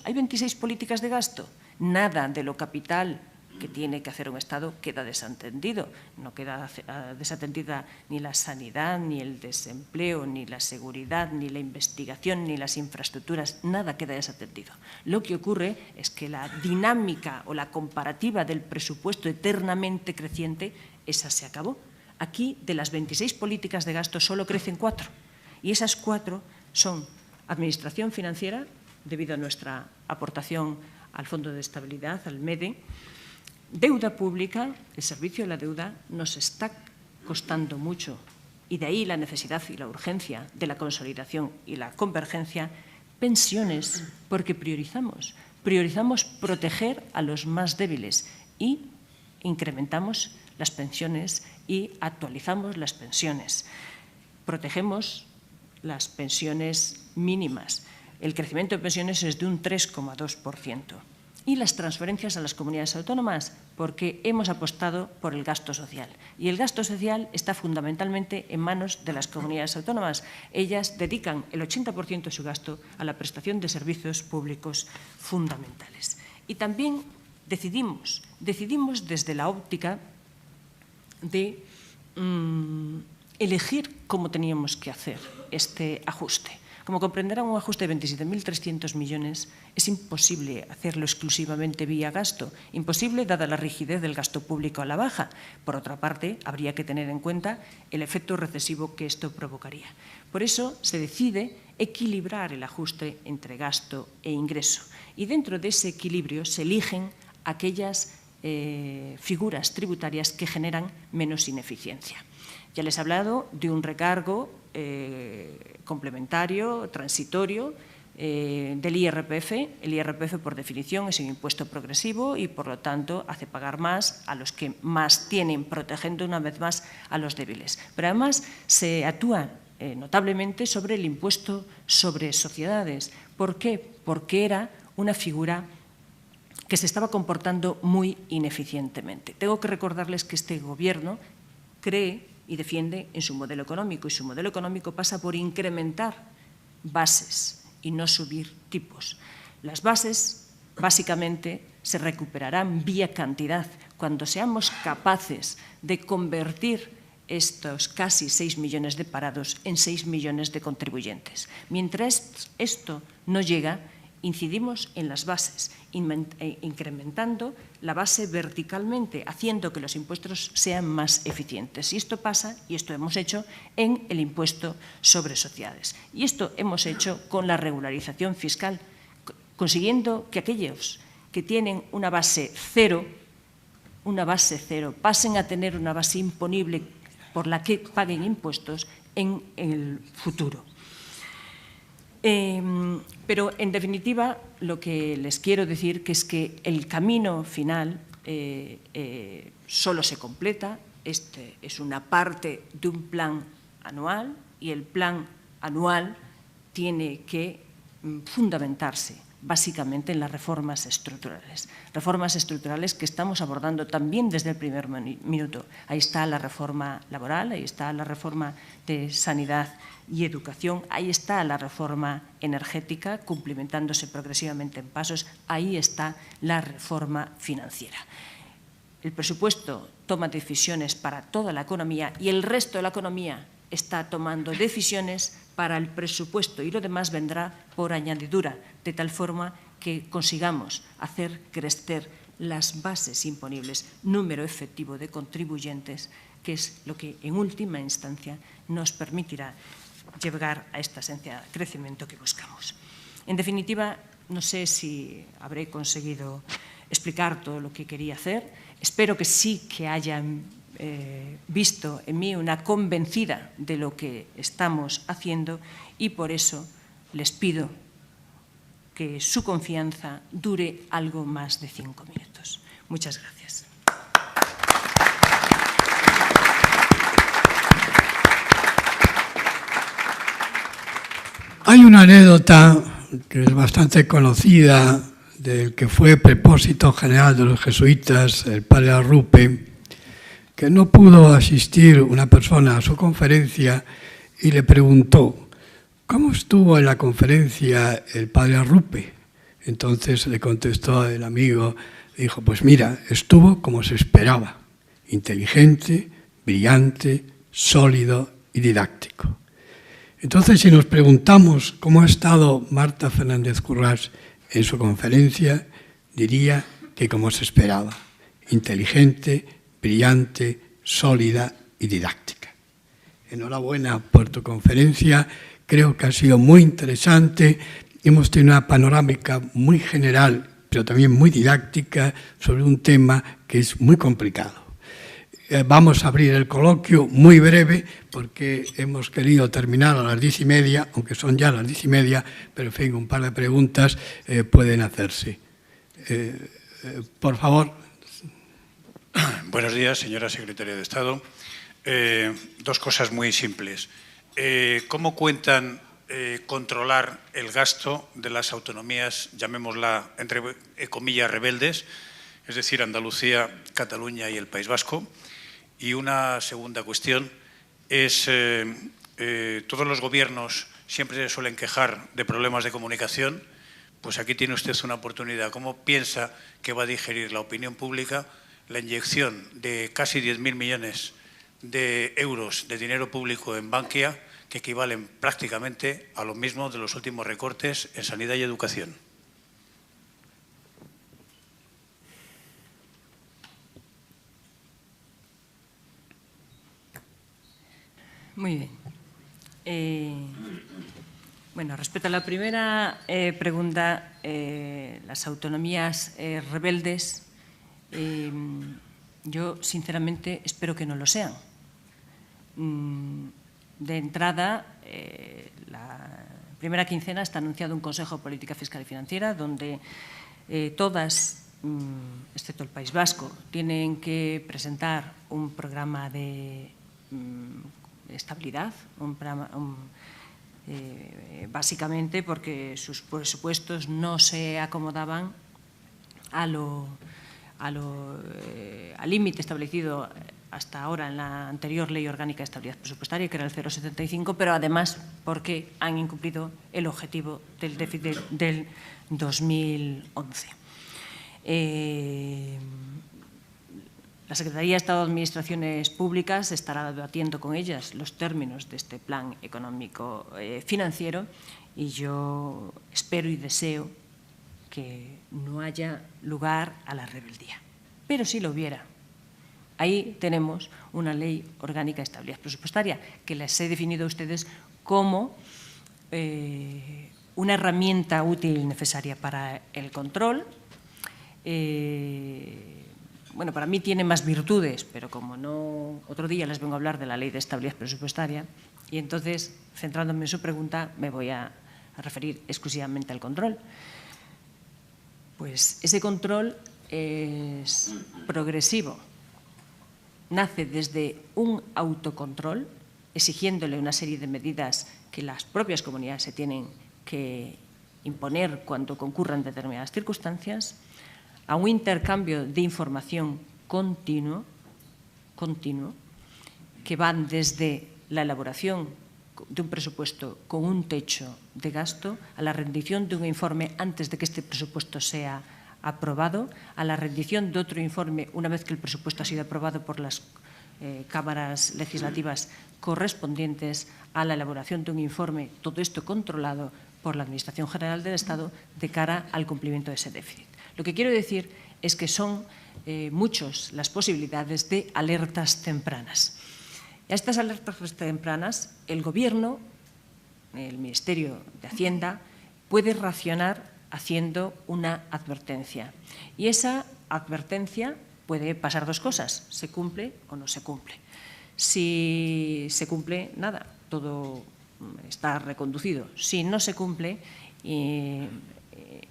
Hay 26 políticas de gasto. Nada de lo capital que tiene que hacer un Estado queda desatendido. No queda desatendida ni la sanidad, ni el desempleo, ni la seguridad, ni la investigación, ni las infraestructuras. Nada queda desatendido. Lo que ocurre es que la dinámica o la comparativa del presupuesto eternamente creciente, esa se acabó. Aquí, de las 26 políticas de gasto, solo crecen 4. Y esas 4 son administración financiera, debido a nuestra aportación al Fondo de Estabilidad, al MEDE, deuda pública, el servicio de la deuda nos está costando mucho, y de ahí la necesidad y la urgencia de la consolidación y la convergencia. Pensiones, porque priorizamos proteger a los más débiles y incrementamos las pensiones y actualizamos las pensiones. Protegemos las pensiones mínimas. El crecimiento de pensiones es de un 3,2%. Y las transferencias a las comunidades autónomas, porque hemos apostado por el gasto social. Y el gasto social está fundamentalmente en manos de las comunidades autónomas. Ellas dedican el 80% de su gasto a la prestación de servicios públicos fundamentales. Y también decidimos desde la óptica de elegir cómo teníamos que hacer este ajuste. Como comprenderán, un ajuste de 27.300 millones es imposible hacerlo exclusivamente vía gasto. Imposible, dada la rigidez del gasto público a la baja. Por otra parte, habría que tener en cuenta el efecto recesivo que esto provocaría. Por eso se decide equilibrar el ajuste entre gasto e ingreso. Y dentro de ese equilibrio se eligen aquellas figuras tributarias que generan menos ineficiencia. Ya les he hablado de un recargo complementario, transitorio, del IRPF. El IRPF, por definición, es un impuesto progresivo y, por lo tanto, hace pagar más a los que más tienen, protegiendo una vez más a los débiles. Pero además se actúa notablemente sobre el impuesto sobre sociedades. ¿Por qué? Porque era una figura que se estaba comportando muy ineficientemente. Tengo que recordarles que este Gobierno cree y defiende en su modelo económico, y su modelo económico pasa por incrementar bases y no subir tipos. Las bases, básicamente, se recuperarán vía cantidad cuando seamos capaces de convertir estos casi 6 millones de parados en 6 millones de contribuyentes. Mientras esto no llega, incidimos en las bases, incrementando la base verticalmente, haciendo que los impuestos sean más eficientes. Y esto pasa, y esto hemos hecho, en el impuesto sobre sociedades. Y esto hemos hecho con la regularización fiscal, consiguiendo que aquellos que tienen una base cero, pasen a tener una base imponible por la que paguen impuestos en el futuro. Pero, en definitiva, lo que les quiero decir es que el camino final solo se completa. Este es una parte de un plan anual, y el plan anual tiene que fundamentarse básicamente en las reformas estructurales que estamos abordando también desde el primer minuto. Ahí está la reforma laboral, ahí está la reforma de sanidad y educación, ahí está la reforma energética, cumplimentándose progresivamente en pasos, ahí está la reforma financiera. el presupuesto toma decisiones para toda la economía y el resto de la economía está tomando decisiones para el presupuesto y lo demás vendrá por añadidura, de tal forma que consigamos hacer crecer las bases imponibles, número efectivo de contribuyentes, que es lo que en última instancia nos permitirá llegar a esta esencia de crecimiento que buscamos. En definitiva, no sé si habré conseguido explicar todo lo que quería hacer. Espero que sí que hayan visto en mí una convencida de lo que estamos haciendo y por eso les pido que su confianza dure algo más de 5 minutos. Muchas gracias.
Hay una anécdota que es bastante conocida del que fue prepósito general de los jesuitas, el padre Arrupe, que no pudo asistir una persona a su conferencia y le preguntó: ¿cómo estuvo en la conferencia el padre Arrupe? Entonces le contestó el amigo, dijo: pues mira, estuvo como se esperaba, inteligente, brillante, sólido y didáctico. Entonces, si nos preguntamos cómo ha estado Marta Fernández Currás en su conferencia, diría que como se esperaba, inteligente, brillante, sólida y didáctica. Enhorabuena por tu conferencia, creo que ha sido muy interesante. Hemos tenido una panorámica muy general, pero también muy didáctica, sobre un tema que es muy complicado. Vamos a abrir el coloquio muy breve, porque hemos querido terminar a las 10:30, aunque son ya las 10:30, pero en fin, un par de preguntas pueden hacerse. Por favor.
Buenos días, señora secretaria de Estado. Dos cosas muy simples. ¿Cómo cuentan controlar el gasto de las autonomías, llamémosla entre comillas rebeldes, es decir, Andalucía, Cataluña y el País Vasco? Y una segunda cuestión es, todos los gobiernos siempre se suelen quejar de problemas de comunicación, pues aquí tiene usted una oportunidad. ¿Cómo piensa que va a digerir la opinión pública la inyección de casi 10.000 millones de euros de dinero público en Bankia, que equivalen prácticamente a lo mismo de los últimos recortes en sanidad y educación?
Muy bien. Bueno, respecto a la primera pregunta, las autonomías rebeldes, yo sinceramente espero que no lo sean. De entrada, la primera quincena está anunciado un Consejo de Política Fiscal y Financiera donde todas, excepto el País Vasco, tienen que presentar un programa de estabilidad, básicamente porque sus presupuestos no se acomodaban al límite establecido hasta ahora en la anterior Ley Orgánica de Estabilidad Presupuestaria, que era el 0,75, pero además porque han incumplido el objetivo del déficit del 2011. La Secretaría de Estado de Administraciones Públicas estará debatiendo con ellas los términos de este plan económico financiero y yo espero y deseo que no haya lugar a la rebeldía. Pero si lo hubiera, ahí tenemos una Ley Orgánica de Estabilidad Presupuestaria que les he definido a ustedes como una herramienta útil y necesaria para el control. Bueno, para mí tiene más virtudes, pero como no, otro día les vengo a hablar de la Ley de Estabilidad Presupuestaria y entonces, centrándome en su pregunta, me voy a referir exclusivamente al control. Pues ese control es progresivo, nace desde un autocontrol, exigiéndole una serie de medidas que las propias comunidades se tienen que imponer cuando concurran determinadas circunstancias, a un intercambio de información continuo, que van desde la elaboración de un presupuesto con un techo de gasto a la rendición de un informe antes de que este presupuesto sea aprobado, a la rendición de otro informe una vez que el presupuesto ha sido aprobado por las cámaras legislativas correspondientes, a la elaboración de un informe, todo esto controlado por la Administración General del Estado de cara al cumplimiento de ese déficit. Lo que quiero decir es que son muchas las posibilidades de alertas tempranas. A estas alertas tempranas, el Gobierno, el Ministerio de Hacienda, puede reaccionar haciendo una advertencia. Y esa advertencia puede pasar dos cosas, se cumple o no se cumple. Si se cumple, nada, todo está reconducido. Si no se cumple,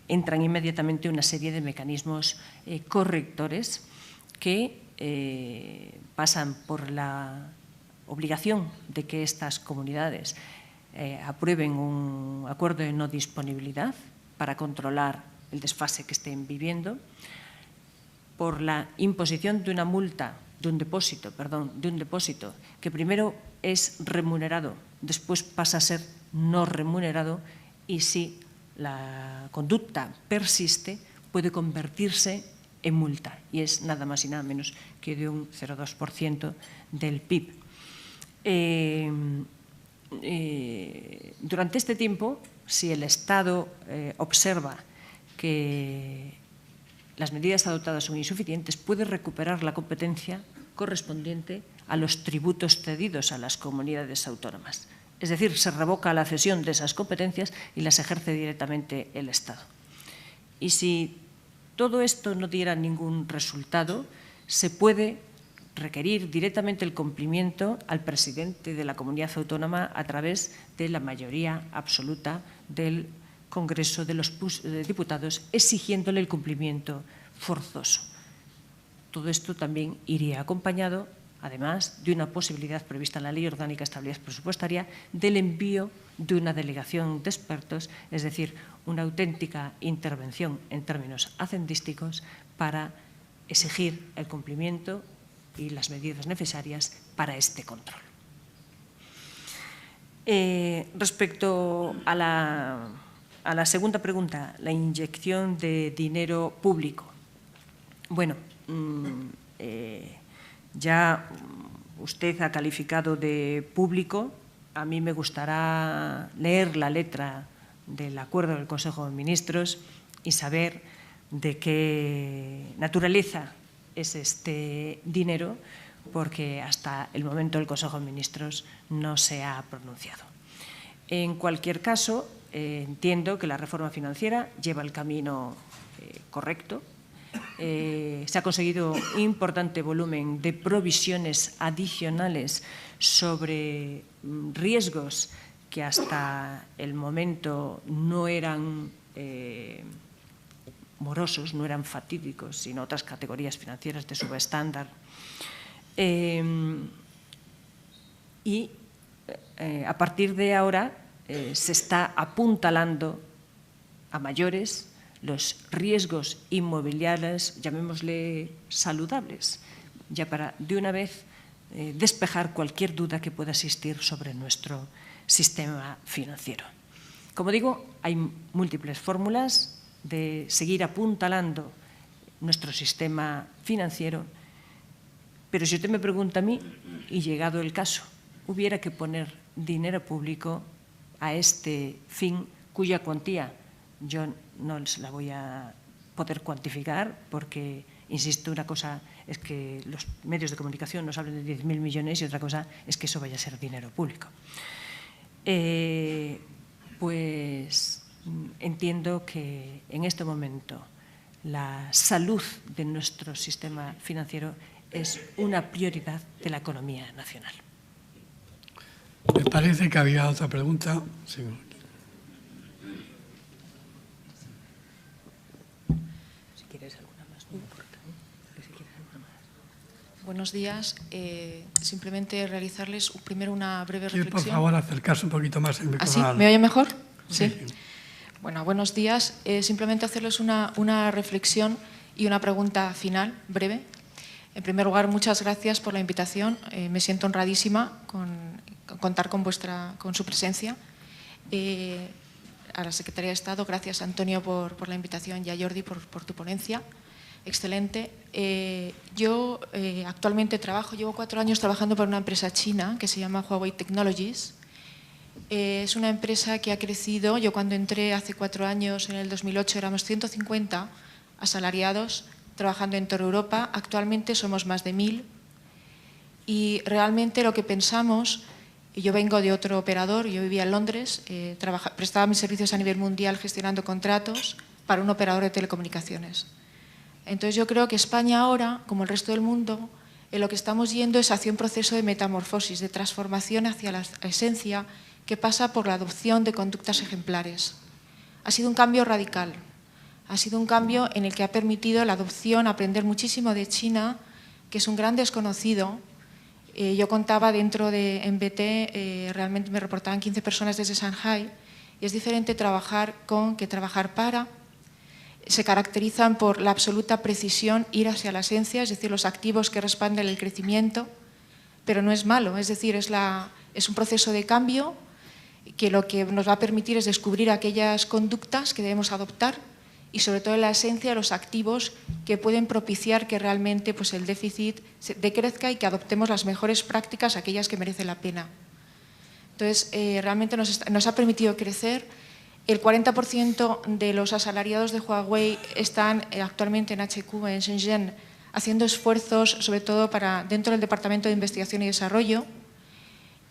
entran inmediatamente una serie de mecanismos correctores que pasan por la obligación de que estas comunidades aprueben un acuerdo de no disponibilidad para controlar el desfase que estén viviendo, por la imposición de una multa, de un depósito que primero es remunerado, después pasa a ser no remunerado y si la conducta persiste puede convertirse en multa y es nada más y nada menos que de un 0,2% del PIB. Durante este tiempo, si el Estado observa que las medidas adoptadas son insuficientes, puede recuperar la competencia correspondiente a los tributos cedidos a las comunidades autónomas. Es decir, se revoca la cesión de esas competencias y las ejerce directamente el Estado. Y si todo esto no diera ningún resultado, se puede requerir directamente el cumplimiento al presidente de la comunidad autónoma a través de la mayoría absoluta del Congreso de los Diputados, exigiéndole el cumplimiento forzoso. Todo esto también iría acompañado, además, de una posibilidad prevista en la Ley Orgánica de Estabilidad Presupuestaria del envío de una delegación de expertos, es decir, una auténtica intervención en términos hacendísticos para exigir el cumplimiento y las medidas necesarias para este control. Respecto a la segunda pregunta, la inyección de dinero público. Bueno, ya usted ha calificado de público. A mí me gustará leer la letra del acuerdo del Consejo de Ministros y saber de qué naturaleza es este dinero, porque hasta el momento el Consejo de Ministros no se ha pronunciado. En cualquier caso, entiendo que la reforma financiera lleva el camino correcto. Se ha conseguido un importante volumen de provisiones adicionales sobre riesgos que hasta el momento no eran morosos, no eran fatídicos, sino otras categorías financieras de subestándar. Y a partir de ahora se está apuntalando a mayores los riesgos inmobiliarios, llamémosle saludables, ya para de una vez despejar cualquier duda que pueda existir sobre nuestro sistema financiero. Como digo, hay múltiples fórmulas de seguir apuntalando nuestro sistema financiero, pero si usted me pregunta a mí, y llegado el caso, hubiera que poner dinero público a este fin, cuya cuantía yo no se la voy a poder cuantificar porque, insisto, una cosa es que los medios de comunicación nos hablen de 10.000 millones y otra cosa es que eso vaya a ser dinero público. Pues entiendo que en este momento la salud de nuestro sistema financiero es una prioridad de la economía nacional.
Me parece que había otra pregunta. Sí.
Si quieres alguna más, no importa. Si quieres alguna más.
Buenos días. Simplemente realizarles primero una breve
Sí,
reflexión.
por favor, acercarse un poquito más el
¿Así?
micrófono.
¿Me oye mejor? Sí.
Sí.
Bueno, buenos días. Simplemente hacerles una reflexión y una pregunta final, breve. En primer lugar, muchas gracias por la invitación. Me siento honradísima con contar con su presencia. a la Secretaría de Estado. Gracias, Antonio, por la invitación y a Jordi por tu ponencia. Excelente. Yo actualmente llevo 4 años trabajando para una empresa china que se llama Huawei Technologies. Es una empresa que ha crecido. Yo cuando entré hace 4 años, en el 2008, éramos 150 asalariados trabajando en toda Europa. Actualmente somos más de 1000. Y realmente lo que pensamos, yo vengo de otro operador, yo vivía en Londres, prestaba mis servicios a nivel mundial gestionando contratos para un operador de telecomunicaciones. Entonces yo creo que España ahora, como el resto del mundo, en lo que estamos yendo es hacia un proceso de metamorfosis, de transformación hacia la esencia que pasa por la adopción de conductas ejemplares. Ha sido un cambio radical, ha sido un cambio en el que ha permitido la adopción, aprender muchísimo de China, que es un gran desconocido. Yo contaba dentro de MBT, realmente me reportaban 15 personas desde Shanghai, y es diferente trabajar con que trabajar para. Se caracterizan por la absoluta precisión, ir hacia la esencia, es decir, los activos que respaldan el crecimiento, pero no es malo, es decir, es un proceso de cambio que lo que nos va a permitir es descubrir aquellas conductas que debemos adoptar y sobre todo en la esencia de los activos que pueden propiciar que realmente pues, el déficit decrezca y que adoptemos las mejores prácticas, aquellas que merecen la pena. Entonces, realmente nos ha permitido crecer. El 40% de los asalariados de Huawei están actualmente en HQ, en Shenzhen, haciendo esfuerzos, sobre todo dentro del Departamento de Investigación y Desarrollo.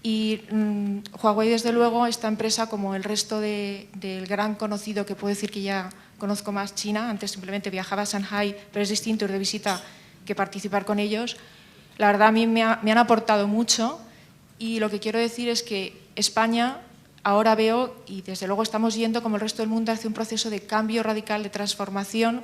Y Huawei, desde luego, esta empresa, como el resto del gran conocido, que puedo decir que ya conozco más, China, antes simplemente viajaba a Shanghai, pero es distinto ir de visita que participar con ellos. La verdad, a mí me han aportado mucho y lo que quiero decir es que España, ahora veo, y desde luego estamos yendo, como el resto del mundo, hacia un proceso de cambio radical, de transformación,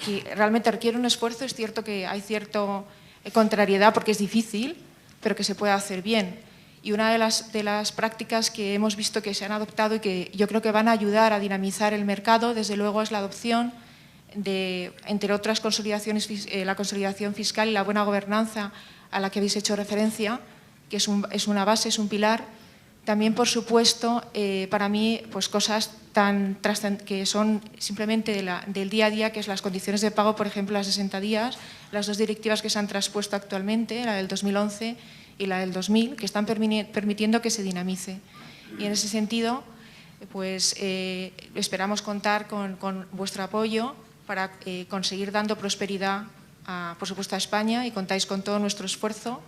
que realmente requiere un esfuerzo. Es cierto que hay cierta contrariedad porque es difícil, pero que se puede hacer bien. Y una de las prácticas que hemos visto que se han adoptado y que yo creo que van a ayudar a dinamizar el mercado, desde luego, es la adopción de, entre otras consolidaciones, la consolidación fiscal y la buena gobernanza a la que habéis hecho referencia, que es una base, es un pilar. También, por supuesto, para mí, pues cosas que son simplemente del día a día, que es las condiciones de pago, por ejemplo, las 60 días, las 2 directivas que se han traspuesto actualmente, la del 2011 y la del 2000, que están permitiendo que se dinamice. Y en ese sentido, pues esperamos contar con vuestro apoyo para conseguir dando prosperidad, por supuesto, a España, y contáis con todo nuestro esfuerzo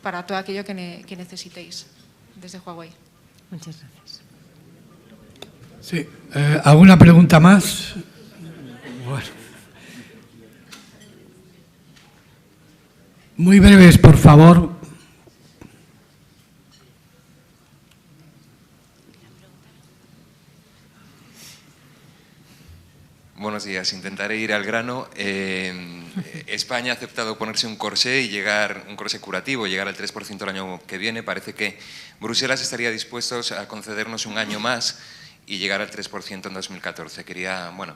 para todo aquello que necesitéis desde Huawei.
Muchas gracias.
Sí, ¿alguna pregunta más? Bueno. Muy breves, por favor.
Buenos días, intentaré ir al grano. España ha aceptado ponerse un corsé y un corsé curativo, llegar al 3% el año que viene. Parece que Bruselas estaría dispuesto a concedernos un año más y llegar al 3% en 2014. Quería, bueno,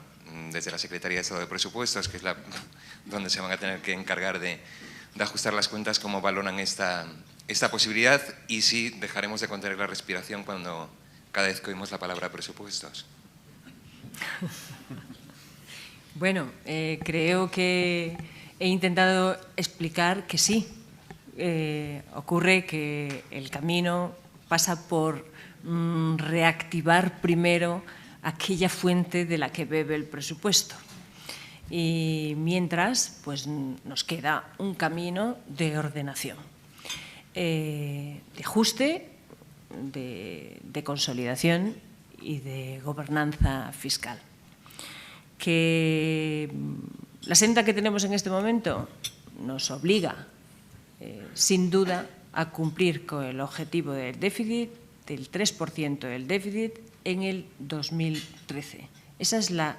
desde la Secretaría de Estado de Presupuestos, que es donde se van a tener que encargar de ajustar las cuentas, cómo valoran esta posibilidad y si dejaremos de contener la respiración cada vez que oímos la palabra presupuestos.
Bueno, creo que he intentado explicar que sí. Ocurre que el camino pasa por reactivar primero aquella fuente de la que bebe el presupuesto. Y mientras, pues nos queda un camino de ordenación, de ajuste, de consolidación y de gobernanza fiscal. Que la senda que tenemos en este momento nos obliga, sin duda, a cumplir con el objetivo del déficit, del 3% del déficit en el 2013. Esa es la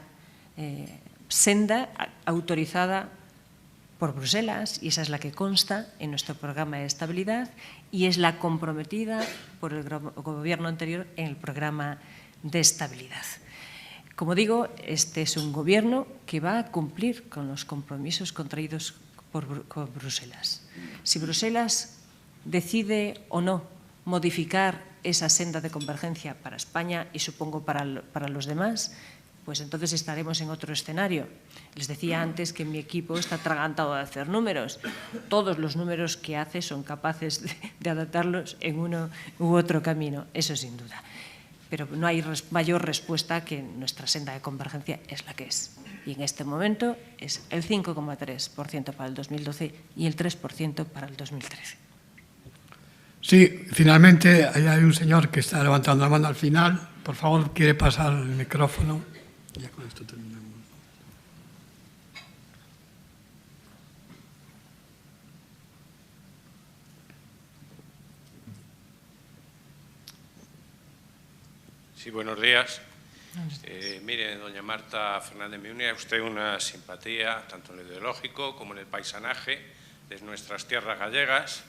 senda autorizada por Bruselas y esa es la que consta en nuestro programa de estabilidad y es la comprometida por el gobierno anterior en el programa de estabilidad. Como digo, este es un gobierno que va a cumplir con los compromisos contraídos por Bruselas. Si Bruselas decide o no modificar esa senda de convergencia para España y supongo para los demás, pues entonces estaremos en otro escenario. Les decía antes que mi equipo está atragantado de hacer números. Todos los números que hace son capaces de adaptarlos en uno u otro camino, eso sin duda. Pero no hay mayor respuesta que nuestra senda de convergencia es la que es. Y en este momento es el 5,3% para el 2012 y el 3% para el 2013.
Sí, finalmente hay un señor que está levantando la mano al final. Por favor, quiere pasar el micrófono. Ya con esto terminamos.
Sí, buenos días. Mire, doña Marta Fernández, me une a usted una simpatía, tanto en lo ideológico como en el paisanaje de nuestras tierras gallegas,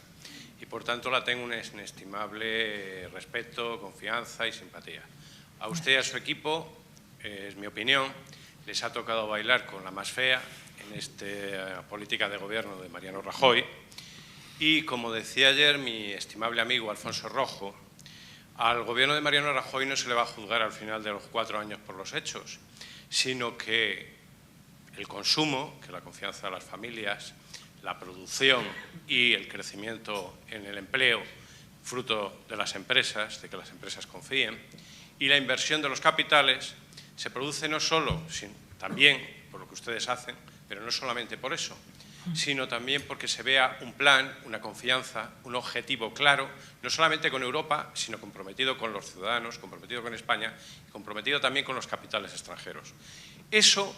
y por tanto la tengo un inestimable respeto, confianza y simpatía. A usted y a su equipo, es mi opinión, les ha tocado bailar con la más fea en esta política de gobierno de Mariano Rajoy, y como decía ayer mi estimable amigo Alfonso Rojo, al gobierno de Mariano Rajoy no se le va a juzgar al final de los 4 años por los hechos, sino que el consumo, que la confianza de las familias, la producción y el crecimiento en el empleo, fruto de las empresas, de que las empresas confíen, y la inversión de los capitales se produce no solo, también por lo que ustedes hacen, pero no solamente por eso, sino también porque se vea un plan, una confianza, un objetivo claro, no solamente con Europa, sino comprometido con los ciudadanos, comprometido con España y comprometido también con los capitales extranjeros. Eso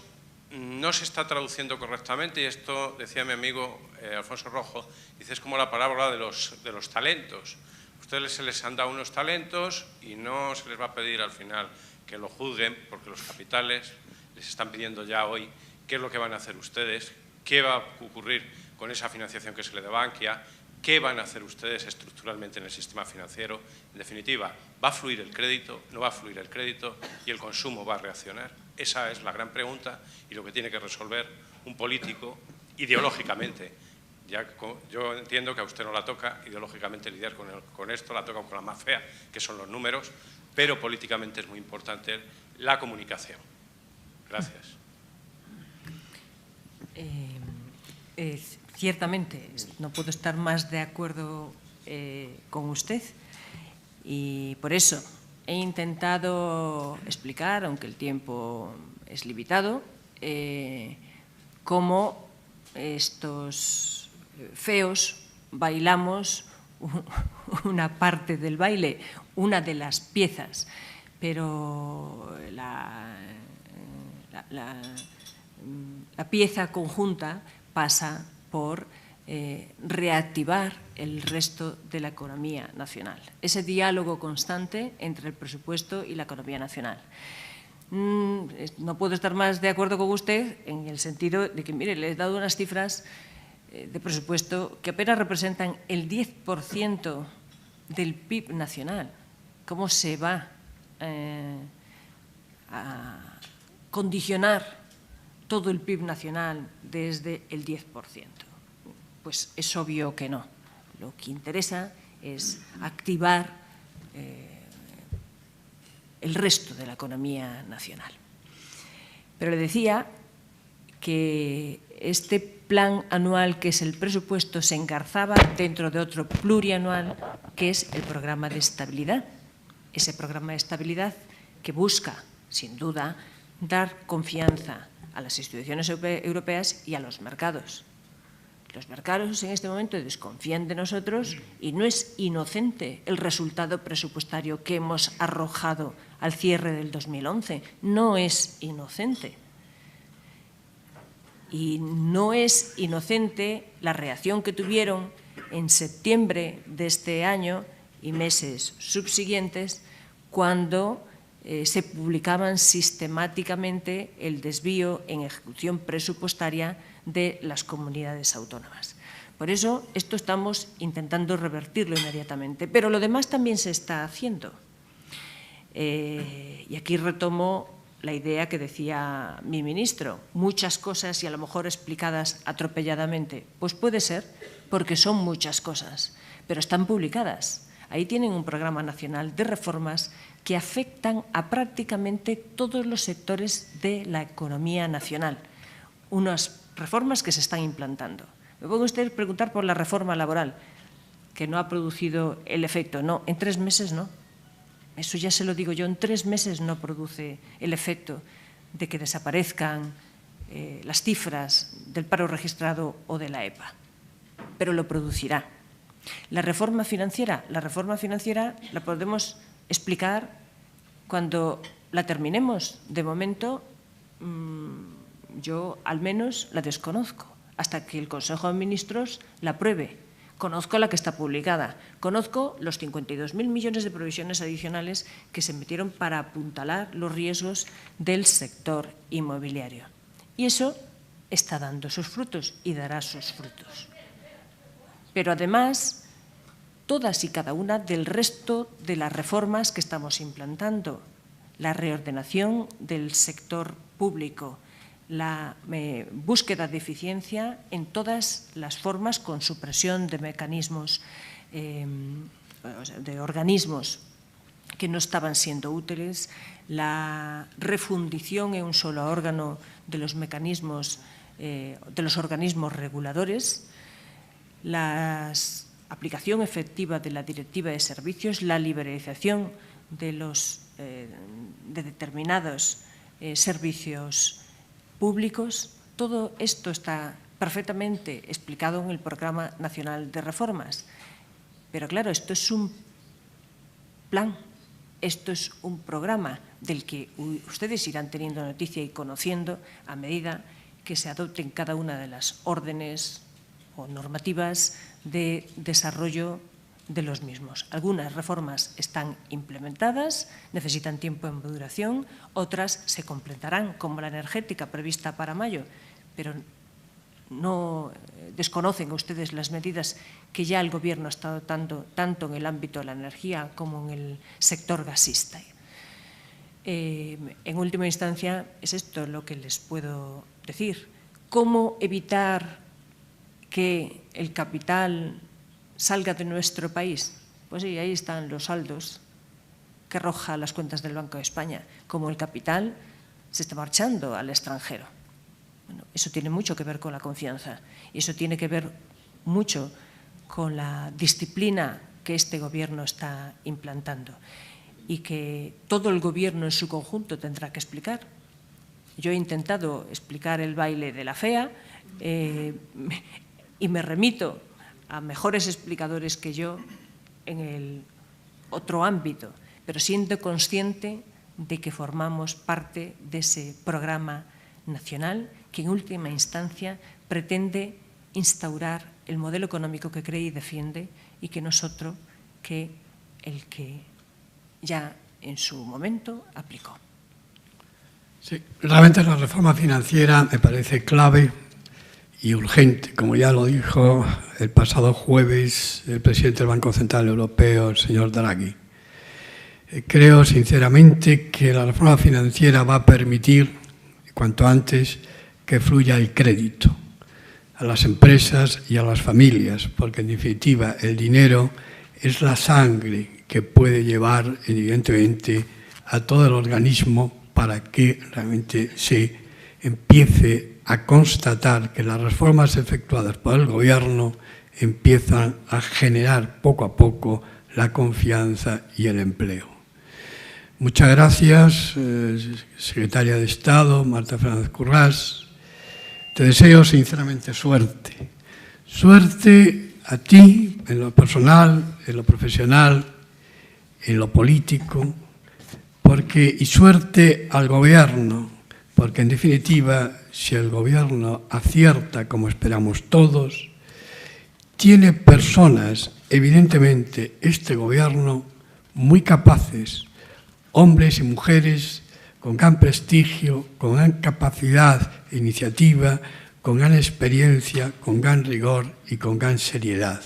no se está traduciendo correctamente, y esto decía mi amigo Alfonso Rojo, dice, es como la parábola de los talentos. A ustedes se les han dado unos talentos y no se les va a pedir al final que lo juzguen, porque los capitales les están pidiendo ya hoy qué es lo que van a hacer ustedes, qué va a ocurrir con esa financiación que se le da a Bankia, qué van a hacer ustedes estructuralmente en el sistema financiero. En definitiva, ¿va a fluir el crédito? ¿No va a fluir el crédito? ¿Y el consumo va a reaccionar? Esa es la gran pregunta y lo que tiene que resolver un político ideológicamente. Yo entiendo que a usted no la toca ideológicamente lidiar con esto, la toca con la más fea, que son los números, pero políticamente es muy importante la comunicación. Gracias.
Ciertamente, no puedo estar más de acuerdo con usted y por eso he intentado explicar, aunque el tiempo es limitado, cómo estos feos bailamos una parte del baile, una de las piezas, pero la pieza conjunta pasa por reactivar el resto de la economía nacional. Ese diálogo constante entre el presupuesto y la economía nacional. No puedo estar más de acuerdo con usted en el sentido de que, mire, le he dado unas cifras de presupuesto que apenas representan el 10% del PIB nacional. ¿Cómo se va a condicionar todo el PIB nacional desde el 10%? Pues es obvio que no. Lo que interesa es activar el resto de la economía nacional. Pero le decía que este plan anual, que es el presupuesto, se engarzaba dentro de otro plurianual, que es el programa de estabilidad. Ese programa de estabilidad que busca, sin duda, dar confianza a las instituciones europeas y a los mercados. Los mercados en este momento desconfían de nosotros y no es inocente el resultado presupuestario que hemos arrojado al cierre del 2011. No es inocente. Y no es inocente la reacción que tuvieron en septiembre de este año y meses subsiguientes, cuando se publicaban sistemáticamente el desvío en ejecución presupuestaria de las comunidades autónomas. Por eso, esto estamos intentando revertirlo inmediatamente, pero lo demás también se está haciendo. Y aquí retomo la idea que decía mi ministro, muchas cosas y a lo mejor explicadas atropelladamente. Pues puede ser, porque son muchas cosas, pero están publicadas. Ahí tienen un programa nacional de reformas que afectan a prácticamente todos los sectores de la economía nacional. Unas reformas que se están implantando. Me pueden ustedes preguntar por la reforma laboral, que no ha producido el efecto. No, en 3 meses no. Eso ya se lo digo yo, en 3 meses no produce el efecto de que desaparezcan las cifras del paro registrado o de la EPA, pero lo producirá. La reforma financiera la podemos explicar cuando la terminemos. De momento, yo al menos la desconozco, hasta que el Consejo de Ministros la apruebe. Conozco la que está publicada, conozco los 52.000 millones de provisiones adicionales que se metieron para apuntalar los riesgos del sector inmobiliario. Y eso está dando sus frutos y dará sus frutos. Pero además, todas y cada una del resto de las reformas que estamos implantando, la reordenación del sector público, la búsqueda de eficiencia en todas las formas con supresión de mecanismos, de organismos que no estaban siendo útiles, la refundición en un solo órgano de los mecanismos, de los organismos reguladores, la aplicación efectiva de la Directiva de Servicios, la liberalización de determinados servicios públicos. Todo esto está perfectamente explicado en el Programa Nacional de Reformas. Pero claro, esto es un plan, esto es un programa del que ustedes irán teniendo noticia y conociendo a medida que se adopten cada una de las órdenes o normativas de desarrollo de los mismos. Algunas reformas están implementadas, necesitan tiempo en maduración, otras se completarán, como la energética prevista para mayo, pero no desconocen ustedes las medidas que ya el Gobierno ha estado dando tanto en el ámbito de la energía como en el sector gasista. En última instancia, es esto lo que les puedo decir. ¿Cómo evitar que el capital salga de nuestro país? Pues sí, ahí están los saldos que arroja las cuentas del Banco de España, como el capital se está marchando al extranjero. Bueno, eso tiene mucho que ver con la confianza y eso tiene que ver mucho con la disciplina que este Gobierno está implantando y que todo el Gobierno en su conjunto tendrá que explicar. Yo he intentado explicar el baile de la fea y me remito a mejores explicadores que yo en el otro ámbito, pero siendo consciente de que formamos parte de ese programa nacional que en última instancia pretende instaurar el modelo económico que cree y defiende y que no es otro que el que ya en su momento aplicó.
Sí, realmente la reforma financiera me parece clave y urgente, como ya lo dijo el pasado jueves el presidente del Banco Central Europeo, el señor Draghi. Creo sinceramente que la reforma financiera va a permitir, cuanto antes, que fluya el crédito a las empresas y a las familias, porque en definitiva el dinero es la sangre que puede llevar evidentemente a todo el organismo para que realmente se empiece a constatar que las reformas efectuadas por el Gobierno empiezan a generar poco a poco la confianza y el empleo. Muchas gracias, secretaria de Estado, Marta Fernández Currás. Te deseo sinceramente suerte. Suerte a ti en lo personal, en lo profesional, en lo político, y suerte al Gobierno, porque en definitiva, si el Gobierno acierta como esperamos todos, tiene personas, evidentemente, este Gobierno muy capaces, hombres y mujeres con gran prestigio, con gran capacidad e iniciativa, con gran experiencia, con gran rigor y con gran seriedad.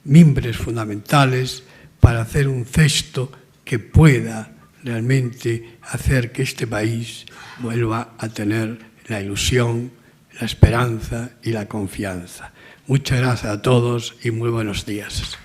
Mimbres fundamentales para hacer un cesto que pueda realmente hacer que este país vuelva a tener la ilusión, la esperanza y la confianza. Muchas gracias a todos y muy buenos días.